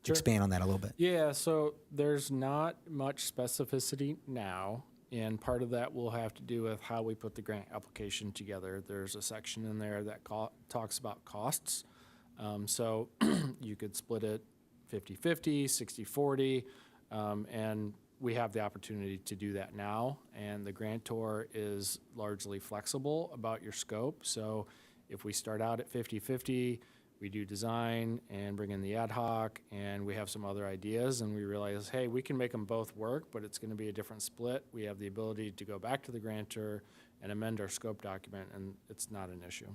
expand on that a little bit. Yeah, so there's not much specificity now, and part of that will have to do with how we put the grant application together. There's a section in there that talks about costs. So you could split it 50-50, 60-40, and we have the opportunity to do that now, and the grantor is largely flexible about your scope. So if we start out at 50-50, we do design and bring in the ad hoc, and we have some other ideas, and we realize, hey, we can make them both work, but it's going to be a different split. We have the ability to go back to the grantor and amend our scope document, and it's not an issue.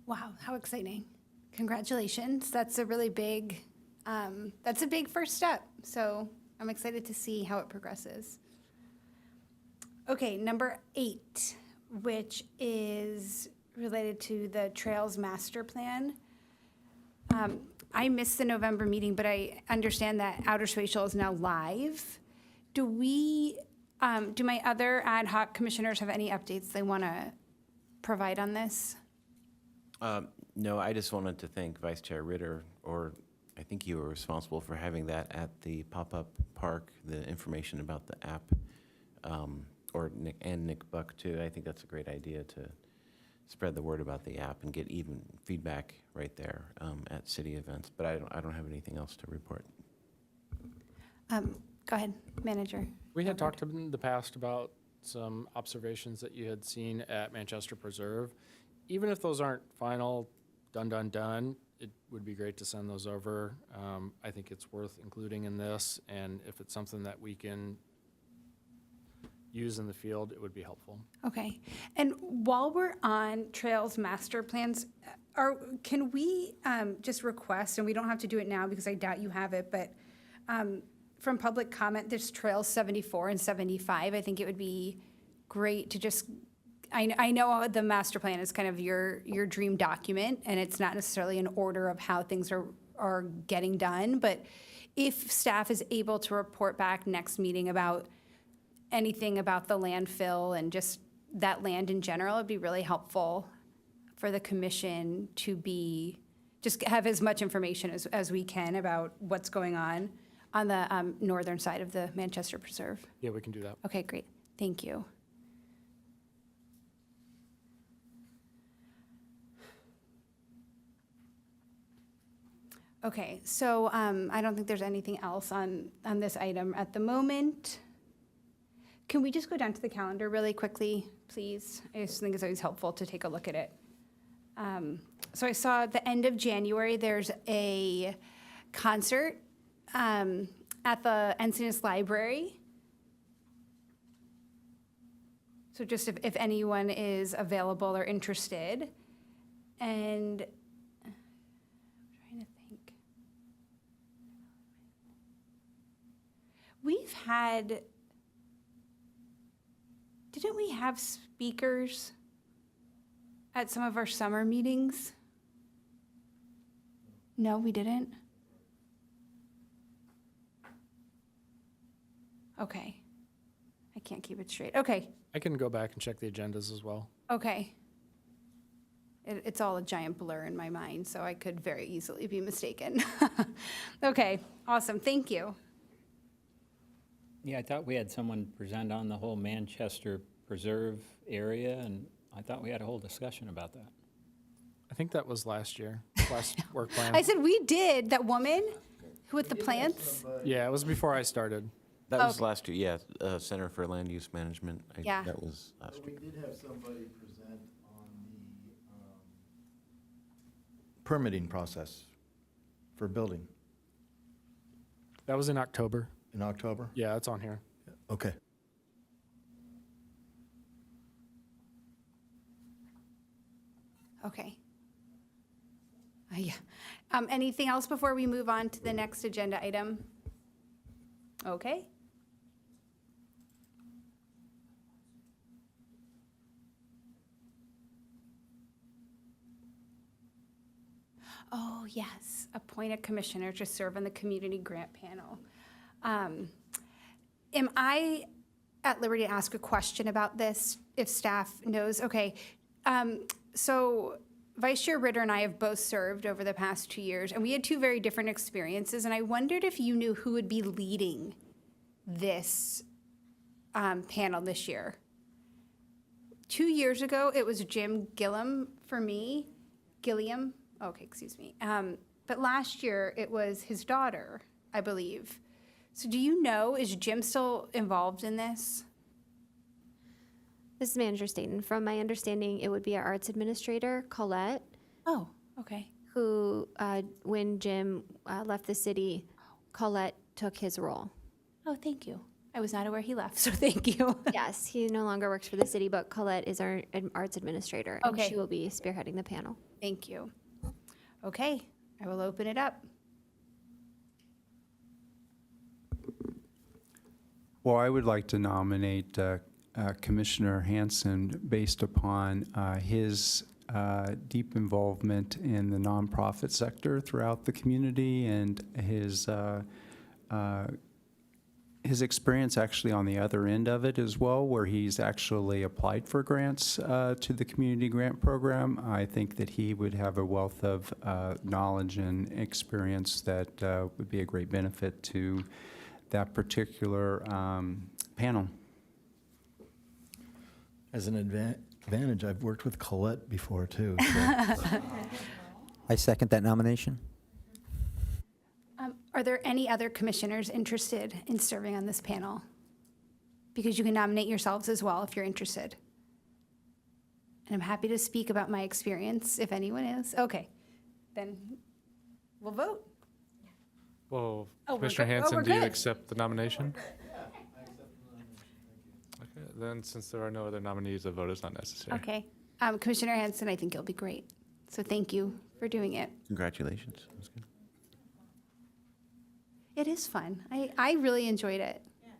Wow, how exciting. Congratulations. That's a really big, first step. So I'm excited to see how it progresses. Okay, number 8, which is related to the Trails Master Plan. I missed the November meeting, but I understand that Outer Spatial is now live. Do my other ad hoc commissioners have any updates they want to provide on this? No, I just wanted to thank Vice Chair Ritter, or I think you were responsible for having that at the pop-up park, the information about the app, or Nick Buck too. I think that's a great idea to spread the word about the app and get even feedback right there at city events. But I don't have anything else to report. Go ahead, Manager. We had talked in the past about some observations that you had seen at Manchester Preserve. Even if those aren't final, done, it would be great to send those over. I think it's worth including in this, and if it's something that we can use in the field, it would be helpful. Okay. And while we're on Trails Master Plans, can we just request, and we don't have to do it now because I doubt you have it, but from public comment, there's Trails 74 and 75. I think it would be great to just, I know the master plan is kind of your dream document, and it's not necessarily an order of how things are getting done, but if staff is able to report back next meeting about anything about the landfill and just that land in general, it'd be really helpful for the commission to just have as much information as we can about what's going on the northern side of the Manchester Preserve. Yeah, we can do that. Okay, great. Thank you. Okay, so I don't think there's anything else on this item at the moment. Can we just go down to the calendar really quickly, please? I just think it's always helpful to take a look at it. So I saw at the end of January, there's a concert at the Encinitas Library. So just if anyone is available or interested. And I'm trying to think. Didn't we have speakers at some of our summer meetings? No, we didn't? Okay. I can't keep it straight. Okay, I can go back and check the agendas as well. okay. It's all a giant blur in my mind, so I could very easily be mistaken. Okay, awesome, thank you. Yeah, I thought we had someone present on the whole Manchester Preserve area, and I thought we had a whole discussion about that. I think that was last year, last work plan. I said, we did, that woman who with the plants? Yeah, it was before I started. That was Okay. last year, yeah, Center for Land Use Management. Yeah. That was last year. We did have somebody present on the permitting process for building That was in October. in October. Yeah, it's on here. Okay. Okay. Yeah. Anything else before we move on to the next agenda item? Okay. Oh, yes, appoint a commissioner to serve on the community grant panel. Am I at liberty to ask a question about this, if staff knows? Okay, so Vice Chair Ritter and I have both served over the past 2 years, and we had two very different experiences, and I wondered if you knew who would be leading this panel this year. 2 years ago, it was Jim Gilliam for me. Gilliam? Okay, excuse me. But last year, it was his daughter, I believe. So do you know, is Jim still involved in this? This is Manager Staten. From my understanding, it would be our arts administrator, Colette, Oh, okay. who, when Jim left the city, Colette took his role. Oh, thank you. I was not aware he left, so thank you. Yes, he no longer works for the city, but Colette is our arts administrator, and Okay. she will be spearheading the panel. Thank you. Okay, I will open it up. Well, I would like to nominate Commissioner Hanson based upon his deep involvement in the nonprofit sector throughout the community and his experience actually on the other end of it as well, where he's actually applied for grants to the community grant program. I think that he would have a wealth of knowledge and experience that would be a great benefit to that particular panel. As an advantage, I've worked with Colette before, too. So. I second that nomination. Are there any other commissioners interested in serving on this panel? Because you can nominate yourselves as well if you're interested. And I'm happy to speak about my experience if anyone is. Okay, then we'll vote. Well, Oh, we're Commissioner good. Oh, Hanson, we're do you good. accept the nomination? Okay, then since there are no other nominees, a vote is not necessary. Okay. Commissioner Hanson, I think you'll be great. So thank you for doing it. Congratulations. That was good. It is fun. I really enjoyed it. Yeah,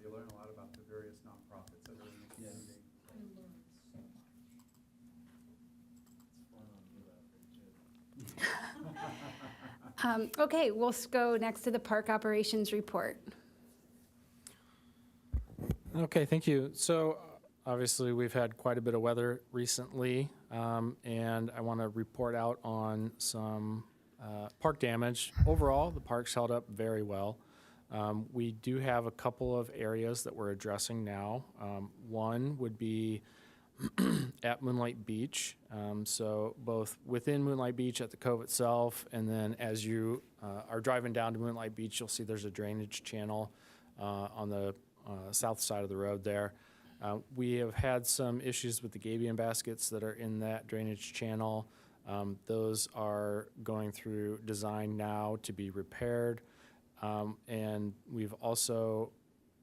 you learn a lot about the various nonprofits that are in the community. Okay, we'll go next to the park operations report. Okay, thank you. So obviously, we've had quite a bit of weather recently, and I want to report out on some park damage. Overall, the park's held up very well. We do have a couple of areas that we're addressing now. One would be at Moonlight Beach. So both within Moonlight Beach at the cove itself, and then as you are driving down to Moonlight Beach, you'll see there's a drainage channel on the south side of the road there. We have had some issues with the gabion baskets that are in that drainage channel. Those are going through design now to be repaired. And we've also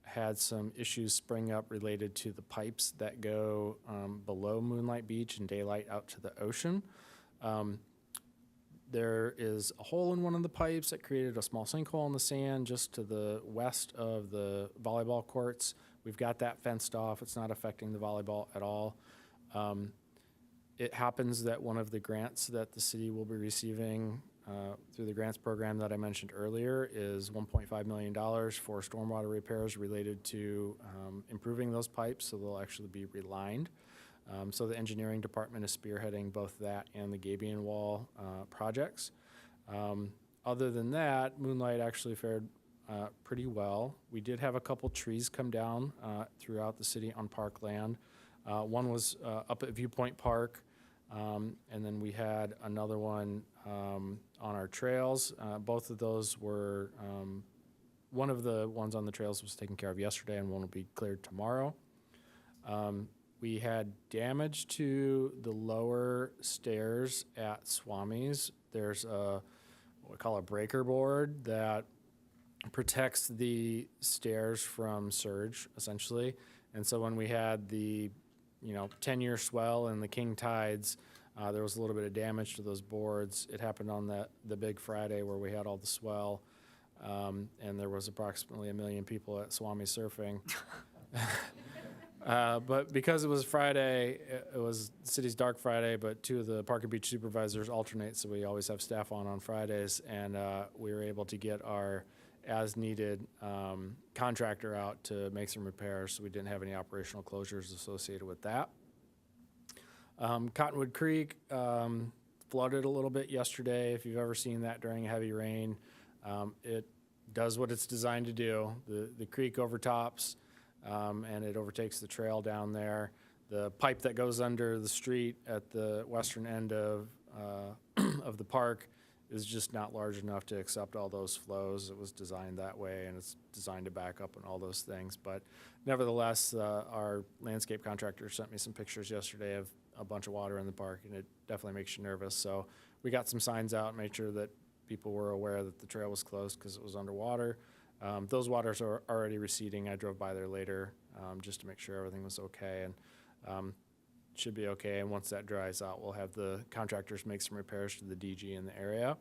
had some issues spring up related to the pipes that go below Moonlight Beach and daylight out to the ocean. There is a hole in one of the pipes that created a small sinkhole in the sand just to the west of the volleyball courts. We've got that fenced off. It's not affecting the volleyball at all. It happens that one of the grants that the city will be receiving through the grants program that I mentioned earlier is $1.5 million for stormwater repairs related to improving those pipes, so they'll actually be relined. So the engineering department is spearheading both that and the Gabion Wall projects. Other than that, Moonlight actually fared pretty well. We did have a couple trees come down throughout the city on parkland. One was up at Viewpoint Park, and then we had another one on our trails. Both of those were, one of the ones on the trails was taken care of yesterday, and one will be cleared tomorrow. We had damage to the lower stairs at Swami's. There's what we call a breaker board that protects the stairs from surge, essentially. And so when we had the 10-year swell and the king tides, there was a little bit of damage to those boards. It happened on the Big Friday where we had all the swell, and there was approximately 1 million people at Swami surfing. But because it was Friday, it was the city's Dark Friday, but 2 of the Park and Beach supervisors alternate, so we always have staff on Fridays, and we were able to get our as-needed contractor out to make some repairs, so we didn't have any operational closures associated with that. Cottonwood Creek flooded a little bit yesterday. If you've ever seen that during heavy rain, it does what it's designed to do. The creek overtops, and it overtakes the trail down there. The pipe that goes under the street at the western end of the park is just not large enough to accept all those flows. It was designed that way, and it's designed to back up and all those things. But nevertheless, our landscape contractor sent me some pictures yesterday of a bunch of water in the park, and it definitely makes you nervous. So we got some signs out, made sure that people were aware that the trail was closed because it was underwater. Those waters are already receding. I drove by there later just to make sure everything was okay, and should be okay. And once that dries out, we'll have the contractors make some repairs to the DG in the area.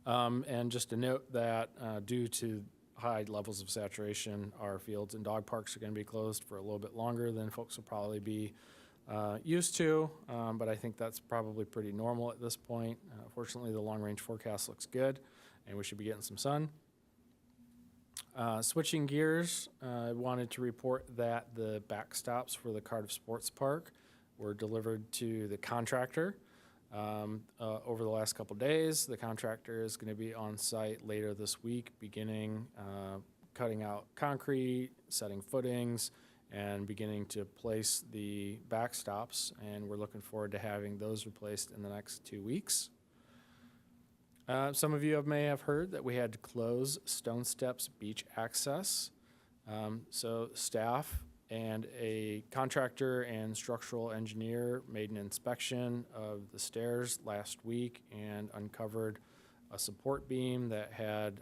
And just to note that due to high levels of saturation, our fields and dog parks are going to be closed for a little bit longer than folks will probably be used to, but I think that's probably pretty normal at this point. Fortunately, the long-range forecast looks good, and we should be getting some sun. Switching gears, I wanted to report that the backstops for the Cardiff Sports Park were delivered to the contractor over the last couple days. The contractor is going to be on site later this week, beginning cutting out concrete, setting footings, and beginning to place the backstops, and we're looking forward to having those replaced in the next 2 weeks. Some of you may have heard that we had to close Stone Steps beach access. So staff and a contractor and structural engineer made an inspection of the stairs last week and uncovered a support beam that had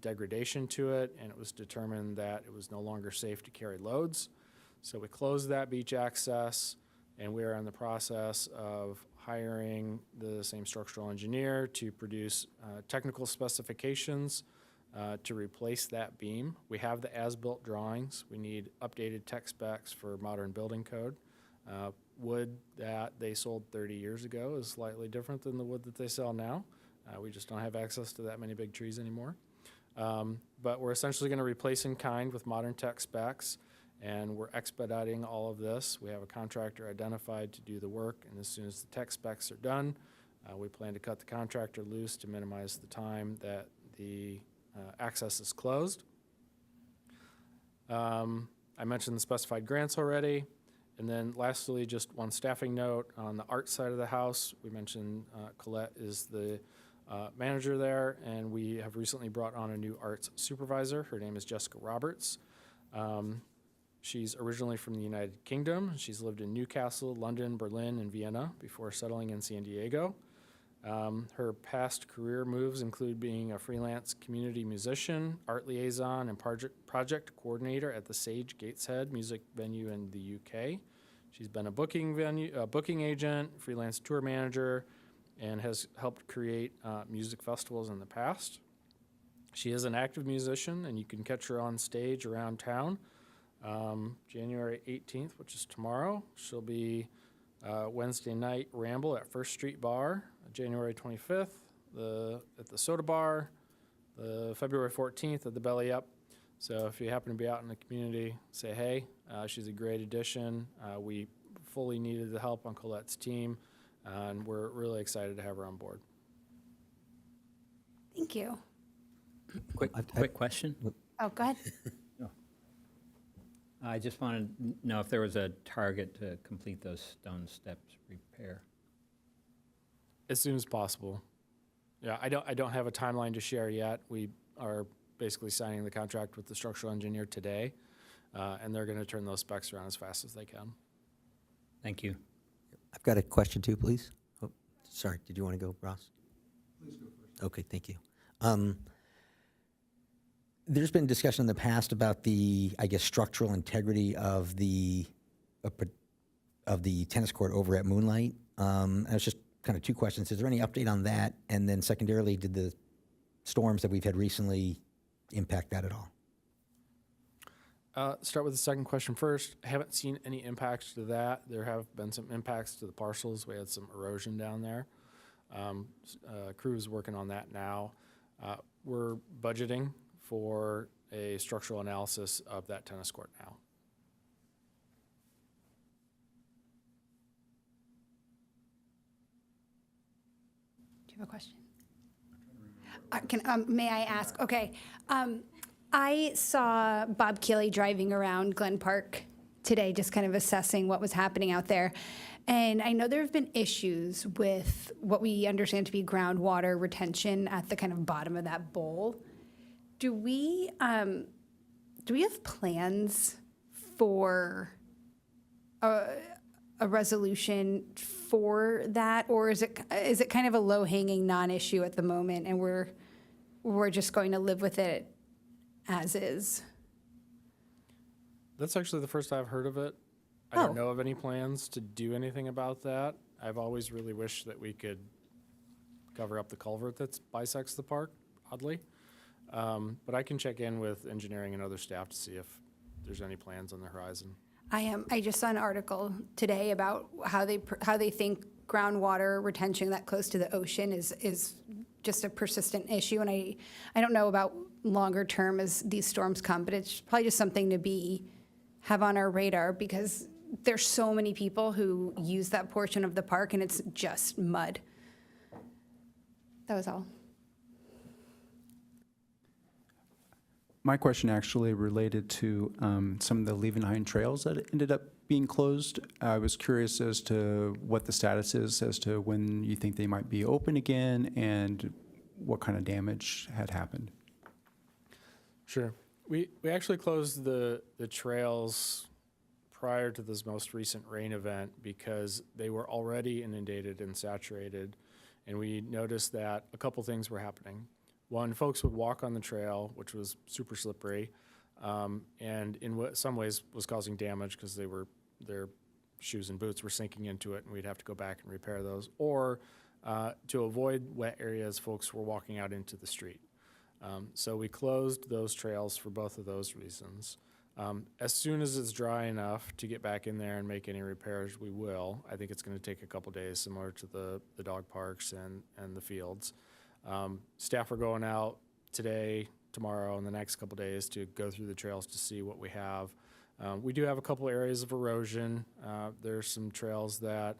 degradation to it, and it was determined that it was no longer safe to carry loads. So we closed that beach access, and we are in the process of hiring the same structural engineer to produce technical specifications to replace that beam. We have the as-built drawings. We need updated tech specs for modern building code. Wood that they sold 30 years ago is slightly different than the wood that they sell now. We just don't have access to that many big trees anymore. But we're essentially going to replace in kind with modern tech specs, and we're expediting all of this. We have a contractor identified to do the work, and as soon as the tech specs are done, we plan to cut the contractor loose to minimize the time that the access is closed. I mentioned the specified grants already. And then lastly, just one staffing note on the art side of the house. We mentioned Colette is the manager there, and we have recently brought on a new arts supervisor. Her name is Jessica Roberts. She's originally from the United Kingdom. She's lived in Newcastle, London, Berlin, and Vienna before settling in San Diego. Her past career moves include being a freelance community musician, art liaison, and project coordinator at the Sage Gateshead music venue in the UK. She's been a booking agent, freelance tour manager, and has helped create music festivals in the past. She is an active musician, and you can catch her on stage around town. January 18th, which is tomorrow. She'll be Wednesday night ramble at First Street Bar, January 25th, at the Soda Bar, the February 14th at the Belly Up. So if you happen to be out in the community, say hey. She's a great addition. We fully needed the help on Colette's team, and we're really excited to have her on board. Thank you. Quick question. Oh, go ahead. I just wanted to know if there was a target to complete those stone steps repair. As soon as possible. Yeah, I don't have a timeline to share yet. We are basically signing the contract with the structural engineer today, and they're going to turn those specs around as fast as they can. Thank you. I've got a question too, please. Oh, sorry, did you want to go, Ross? Please go first. Okay, thank you. There's been discussion in the past about the, I guess, structural integrity of the tennis court over at Moonlight. And it's just kind of two questions. Is there any update on that? And then secondarily, did the storms that we've had recently impact that at all? Start with the second question first. I haven't seen any impacts to that. There have been some impacts to the parcels. We had some erosion down there. Crew's working on that now. We're budgeting for a structural analysis of that tennis court now. Do you have a question? May I ask? Okay. I saw Bob Keeley driving around Glen Park today, just kind of assessing what was happening out there. And I know there have been issues with what we understand to be groundwater retention at the kind of bottom of that bowl. Do we have plans for a resolution for that, or is it kind of a low-hanging non-issue at the moment, and we're just going to live with it as is? That's actually the first I've heard of it. I don't know of any plans to do anything about that. I've always really wished that we could cover up the culvert that bisects the park, oddly. But I can check in with engineering and other staff to see if there's any plans on the horizon. I just saw an article today about how they think groundwater retention that close to the ocean is just a persistent issue, and I don't know about longer term as these storms come, but it's probably just something to have on our radar, because there's so many people who use that portion of the park and it's just mud. That was all. My question actually related to some of the Liebenhain trails that ended up being closed. I was curious as to what the status is as to when you think they might be open again and what kind of damage had happened. Sure. We actually closed the trails prior to this most recent rain event because they were already inundated and saturated, and we noticed that a couple things were happening. One, folks would walk on the trail, which was super slippery, and in some ways was causing damage because their shoes and boots were sinking into it, and we'd have to go back and repair those. Or to avoid wet areas, folks were walking out into the street. So we closed those trails for both of those reasons. As soon as it's dry enough to get back in there and make any repairs, we will. I think it's going to take a couple days, similar to the dog parks and the fields. Staff are going out today, tomorrow, and the next couple days to go through the trails to see what we have. We do have a couple areas of erosion. There's some trails that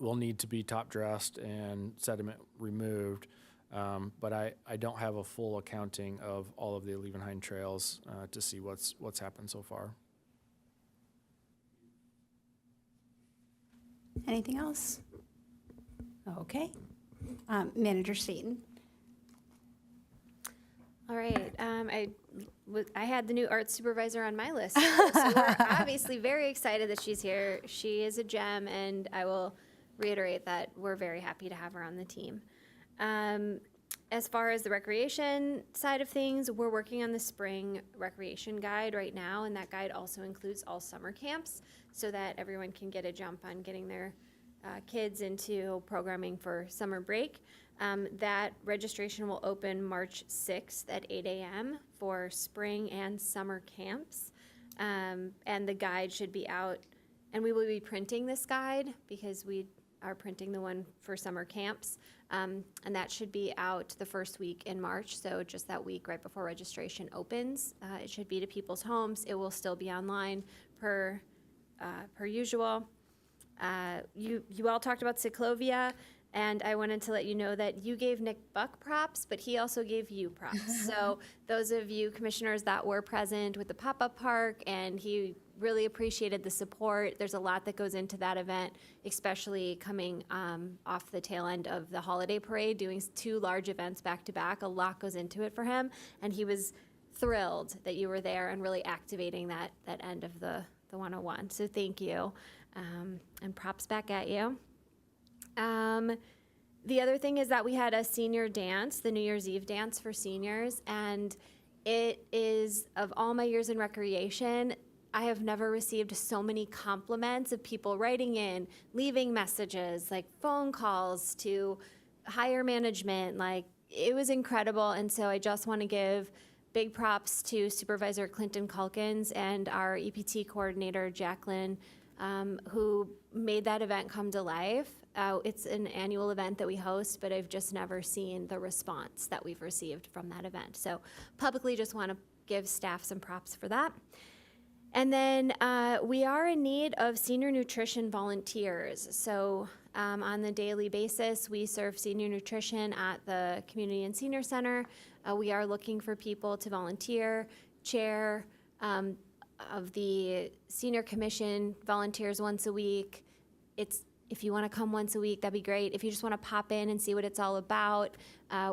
will need to be top dressed and sediment removed. But I don't have a full accounting of all of the Liebenhain trails to see what's happened so far. Anything else? Okay. Manager Staten. All right. I had the new art supervisor on my list, so we're obviously very excited that she's here. She is a gem, and I will reiterate that we're very happy to have her on the team. As far as the recreation side of things, we're working on the spring recreation guide right now, and that guide also includes all summer camps so that everyone can get a jump on getting their kids into programming for summer break. That registration will open March 6th at 8 a.m. for spring and summer camps. And the guide should be out, and we will be printing this guide because we are printing the one for summer camps. And that should be out the first week in March, so just that week right before registration opens. It should be to people's homes. It will still be online per usual. You all talked about Ciclovia, and I wanted to let you know that you gave Nick Buck props, but he also gave you props. So those of you commissioners that were present with the pop-up park, and he really appreciated the support. There's a lot that goes into that event, especially coming off the tail end of the holiday parade, doing 2 large events back to back. A lot goes into it for him, and he was thrilled that you were there and really activating that end of the 101. So thank you, and props back at you. The other thing is that we had a senior dance, the New Year's Eve dance for seniors, and it is, of all my years in recreation, I have never received so many compliments of people writing in, leaving messages, like phone calls to higher management. Like, it was incredible. And so I just want to give big props to Supervisor Clinton Calkins and our EPT coordinator, Jacqueline, who made that event come to life. It's an annual event that we host, but I've just never seen the response that we've received from that event. So publicly just want to give staff some props for that. And then we are in need of senior nutrition volunteers. So on the daily basis, we serve senior nutrition at the Community and Senior Center. We are looking for people to volunteer. Chair of the Senior Commission volunteers once a week. If you want to come once a week, that'd be great. If you just want to pop in and see what it's all about,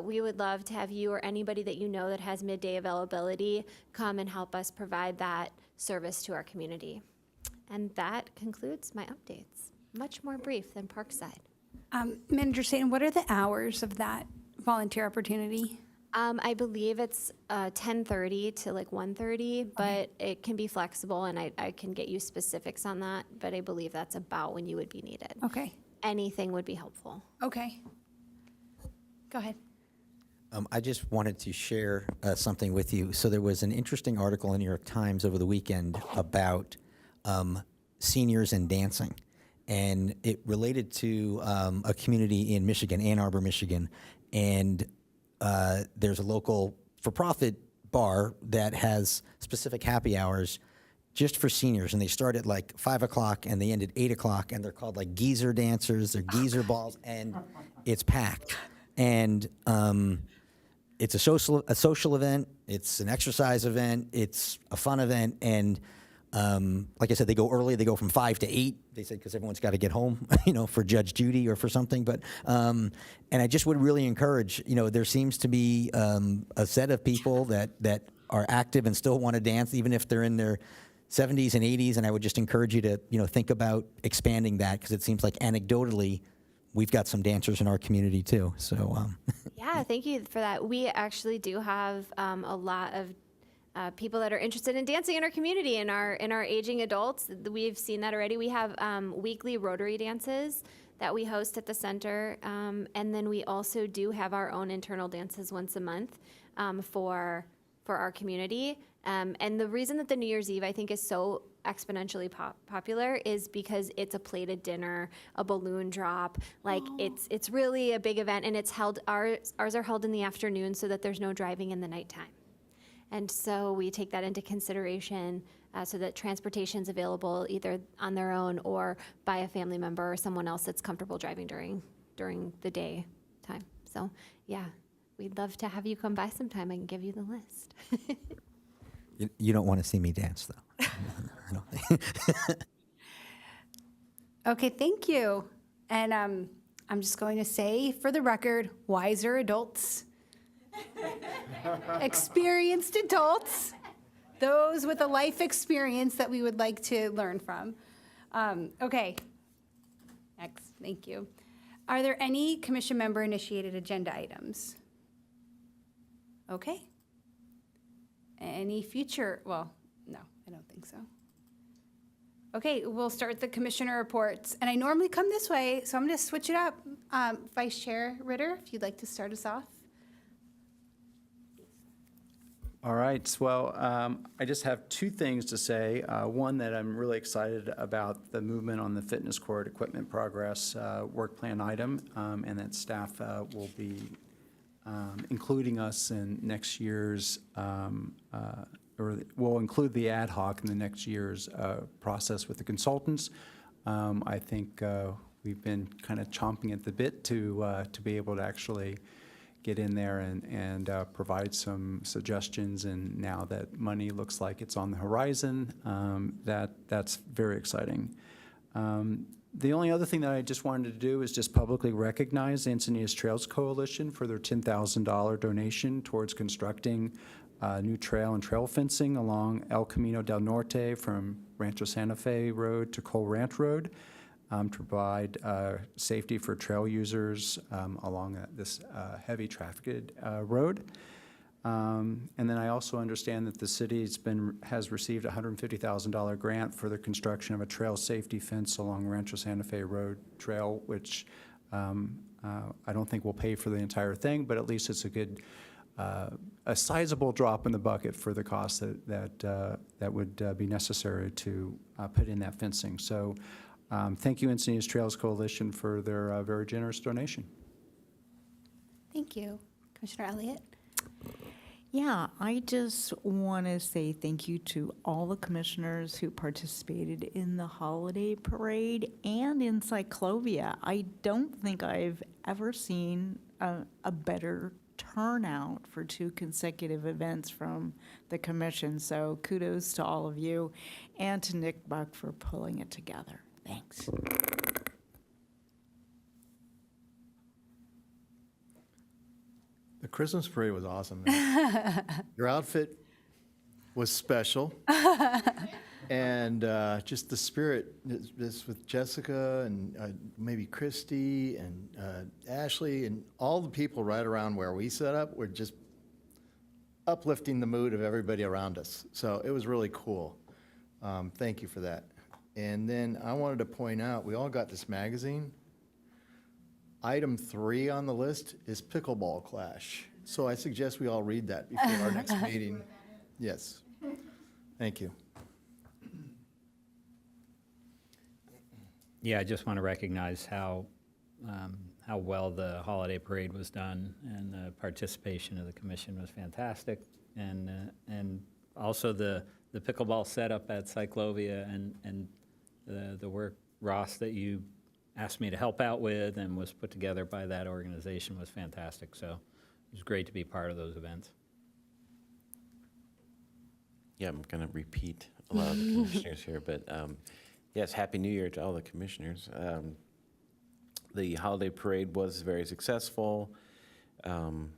we would love to have you or anybody that you know that has midday availability come and help us provide that service to our community. And that concludes my updates. Much more brief than Parkside. Manager Staten, what are the hours of that volunteer opportunity? I believe it's 10:30 to like 1:30, but it can be flexible, and I can get you specifics on that, but I believe that's about when you would be needed. Okay. Anything would be helpful. Okay. Go ahead. I just wanted to share something with you. So there was an interesting article in the New York Times over the weekend about seniors and dancing. And it related to a community in Michigan, Ann Arbor, Michigan. And there's a local for-profit bar that has specific happy hours just for seniors. And they start at like 5 o'clock and they end at 8 o'clock. And they're called like geezer dancers. They're geezer balls. And it's packed. And it's a social event. It's an exercise event. It's a fun event. And like I said, they go early. They go from 5 to 8. They said because everyone's got to get home, for Judge Judy or for something. But and I just would really encourage. There seems to be a set of people that are active and still want to dance, even if they're in their 70s and 80s. And I would just encourage you to think about expanding that, because it seems like anecdotally, we've got some dancers in our community too. So Yeah, thank you for that. We actually do have a lot of people that are interested in dancing in our community, in our aging adults. We've seen that already. We have weekly Rotary dances that we host at the center, and then we also do have our own internal dances once a month for our community. And the reason that the New Year's Eve, I think, is so exponentially popular is because it's a plated dinner, a balloon drop. Like, it's really a big event, and it's held. Ours are held in the afternoon so that there's no driving in the nighttime. And so we take that into consideration so that transportation's available either on their own or by a family member or someone else that's comfortable driving during the day time. So yeah, we'd love to have you come by sometime. I can give you the list. you don't want to see me dance, though. I don't think. Okay, thank you. And I'm just going to say, for the record, wiser adults, experienced adults, those with a life experience that we would like to learn from. Okay, next, thank you. Are there any commission member initiated agenda items? Okay. Any future, well, no, I don't think so. Okay, we'll start with the commissioner reports. And I normally come this way, so I'm going to switch it up. Vice Chair Ritter, if you'd like to start us off. All right, well, I just have two things to say. One, that I'm really excited about the movement on the fitness court equipment progress work plan item, and that staff will be including us in next year's, or will include the ad hoc in the next year's process with the consultants. I think we've been kind of chomping at the bit to be able to actually get in there and provide some suggestions. And now that money looks like it's on the horizon, that's very exciting. The only other thing that I just wanted to do is just publicly recognize the Encinitas Trails Coalition for their $10,000 donation towards constructing new trail and trail fencing along El Camino del Norte from Rancho Santa Fe Road to Cole Ranch Road, to provide safety for trail users along this heavy trafficked road. And then I also understand that the city has received a $150,000 grant for the construction of a trail safety fence along Rancho Santa Fe Road Trail, which I don't think will pay for the entire thing, but at least it's a good, a sizable drop in the bucket for the cost that would be necessary to put in that fencing. So thank you, Encinitas Trails Coalition, for their very generous donation. Thank you. Commissioner Elliott? Yeah, I just want to say thank you to all the commissioners who participated in the holiday parade and in Cyclovia. I don't think I've ever seen a better turnout for 2 consecutive events from the commission. So kudos to all of you and to Nick Buck for pulling it together. Thanks. The Christmas parade was awesome. Your outfit was special. And just the spirit, this with Jessica and maybe Christy and Ashley and all the people right around where we set up were just uplifting the mood of everybody around us. So it was really cool. Thank you for that. And then I wanted to point out, we all got this magazine. Item 3 on the list is Pickleball Clash. So I suggest we all read that before our next meeting. Yes. Thank you. Yeah, I just want to recognize how well the holiday parade was done, and the participation of the commission was fantastic, and also the pickleball setup at Cyclovia and the work, Ross, that you asked me to help out with and was put together by that organization was fantastic. So it was great to be part of those events. Yeah, I'm going to repeat a lot of the commissioners here, but yes, Happy New Year to all the commissioners. The holiday parade was very successful.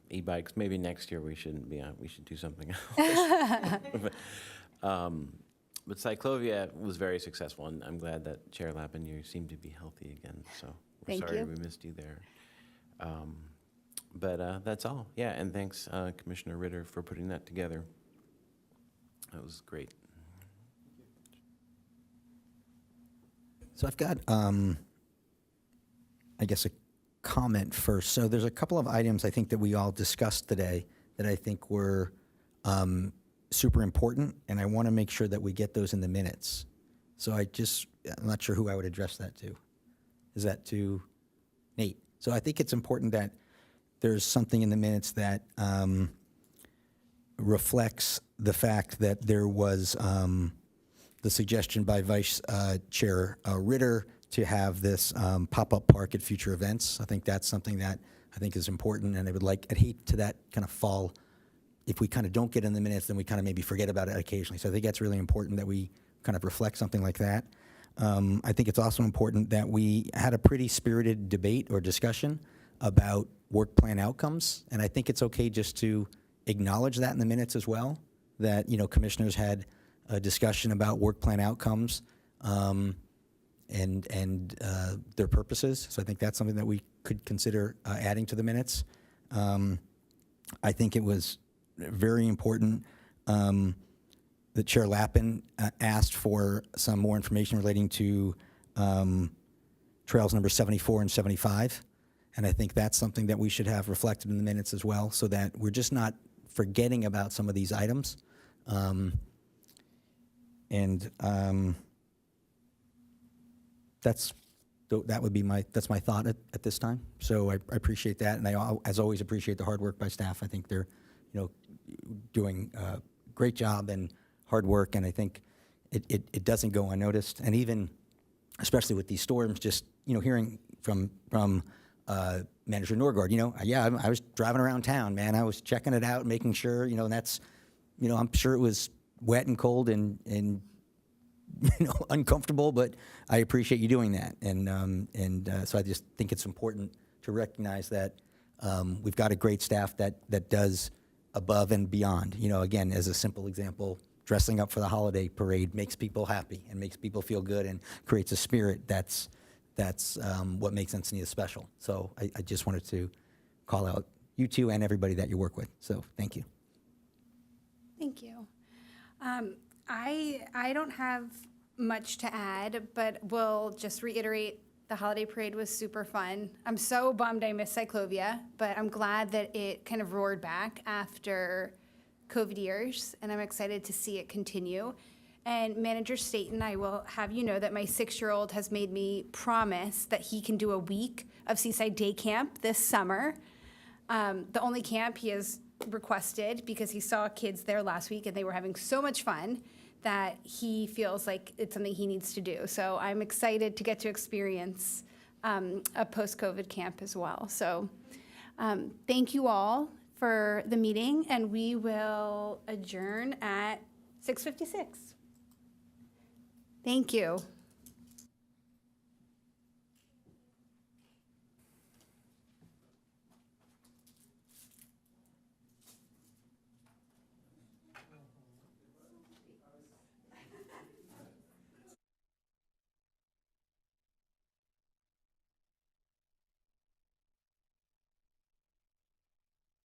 E-bikes, maybe next year we shouldn't be on, we should do something else. But Cyclovia was very successful, and I'm glad that Chair Lappin, you seem to be healthy again, so we're Thank sorry you. we missed you there. But that's all. Yeah, and thanks, Commissioner Ritter, for putting that together. That was great. So I've got, I guess, a comment first. So there's a couple of items I think that we all discussed today that I think were super important, and I want to make sure that we get those in the minutes. So I'm not sure who I would address that to. Is that to Nate? So I think it's important that there's something in the minutes that reflects the fact that there was the suggestion by Vice Chair Ritter to have this pop-up park at future events. I think that's something that I think is important, and I'd hate to that kind of fall. If we kind of don't get in the minutes, then we kind of maybe forget about it occasionally. So I think that's really important that we kind of reflect something like that. I think it's also important that we had a pretty spirited debate or discussion about work plan outcomes, and I think it's okay just to acknowledge that in the minutes as well, that, commissioners had a discussion about work plan outcomes and their purposes. So I think that's something that we could consider adding to the minutes. I think it was very important that Chair Lappin asked for some more information relating to trails number 74 and 75. And I think that's something that we should have reflected in the minutes as well, so that we're just not forgetting about some of these items. That would be that's my thought at this time. So I appreciate that, and I, as always, appreciate the hard work by staff. I think they're, doing a great job and hard work, and I think it doesn't go unnoticed. And even, especially with these storms, just hearing from Manager Norgard, I was driving around town, man. I was checking it out, making sure, and that's, I'm sure it was wet and cold and uncomfortable, but I appreciate you doing that. And so I just think it's important to recognize that we've got a great staff that does above and beyond. Again, as a simple example, dressing up for the holiday parade makes people happy and makes people feel good and creates a spirit that's what makes Encinitas special. So I just wanted to call out you two and everybody that you work with. So thank you. Thank you. I don't have much to add, but will just reiterate the holiday parade was super fun. I'm so bummed I missed Cyclovia, but I'm glad that it kind of roared back after COVID years, and I'm excited to see it continue. And Manager Staten, I will have you know that my 6-year-old has made me promise that he can do a week of Seaside Day Camp this summer. The only camp he has requested, because he saw kids there last week and they were having so much fun, that he feels like it's something he needs to do. So I'm excited to get to experience a post-COVID camp as well. So thank you all for the meeting, and we will adjourn at 6:56. Thank you.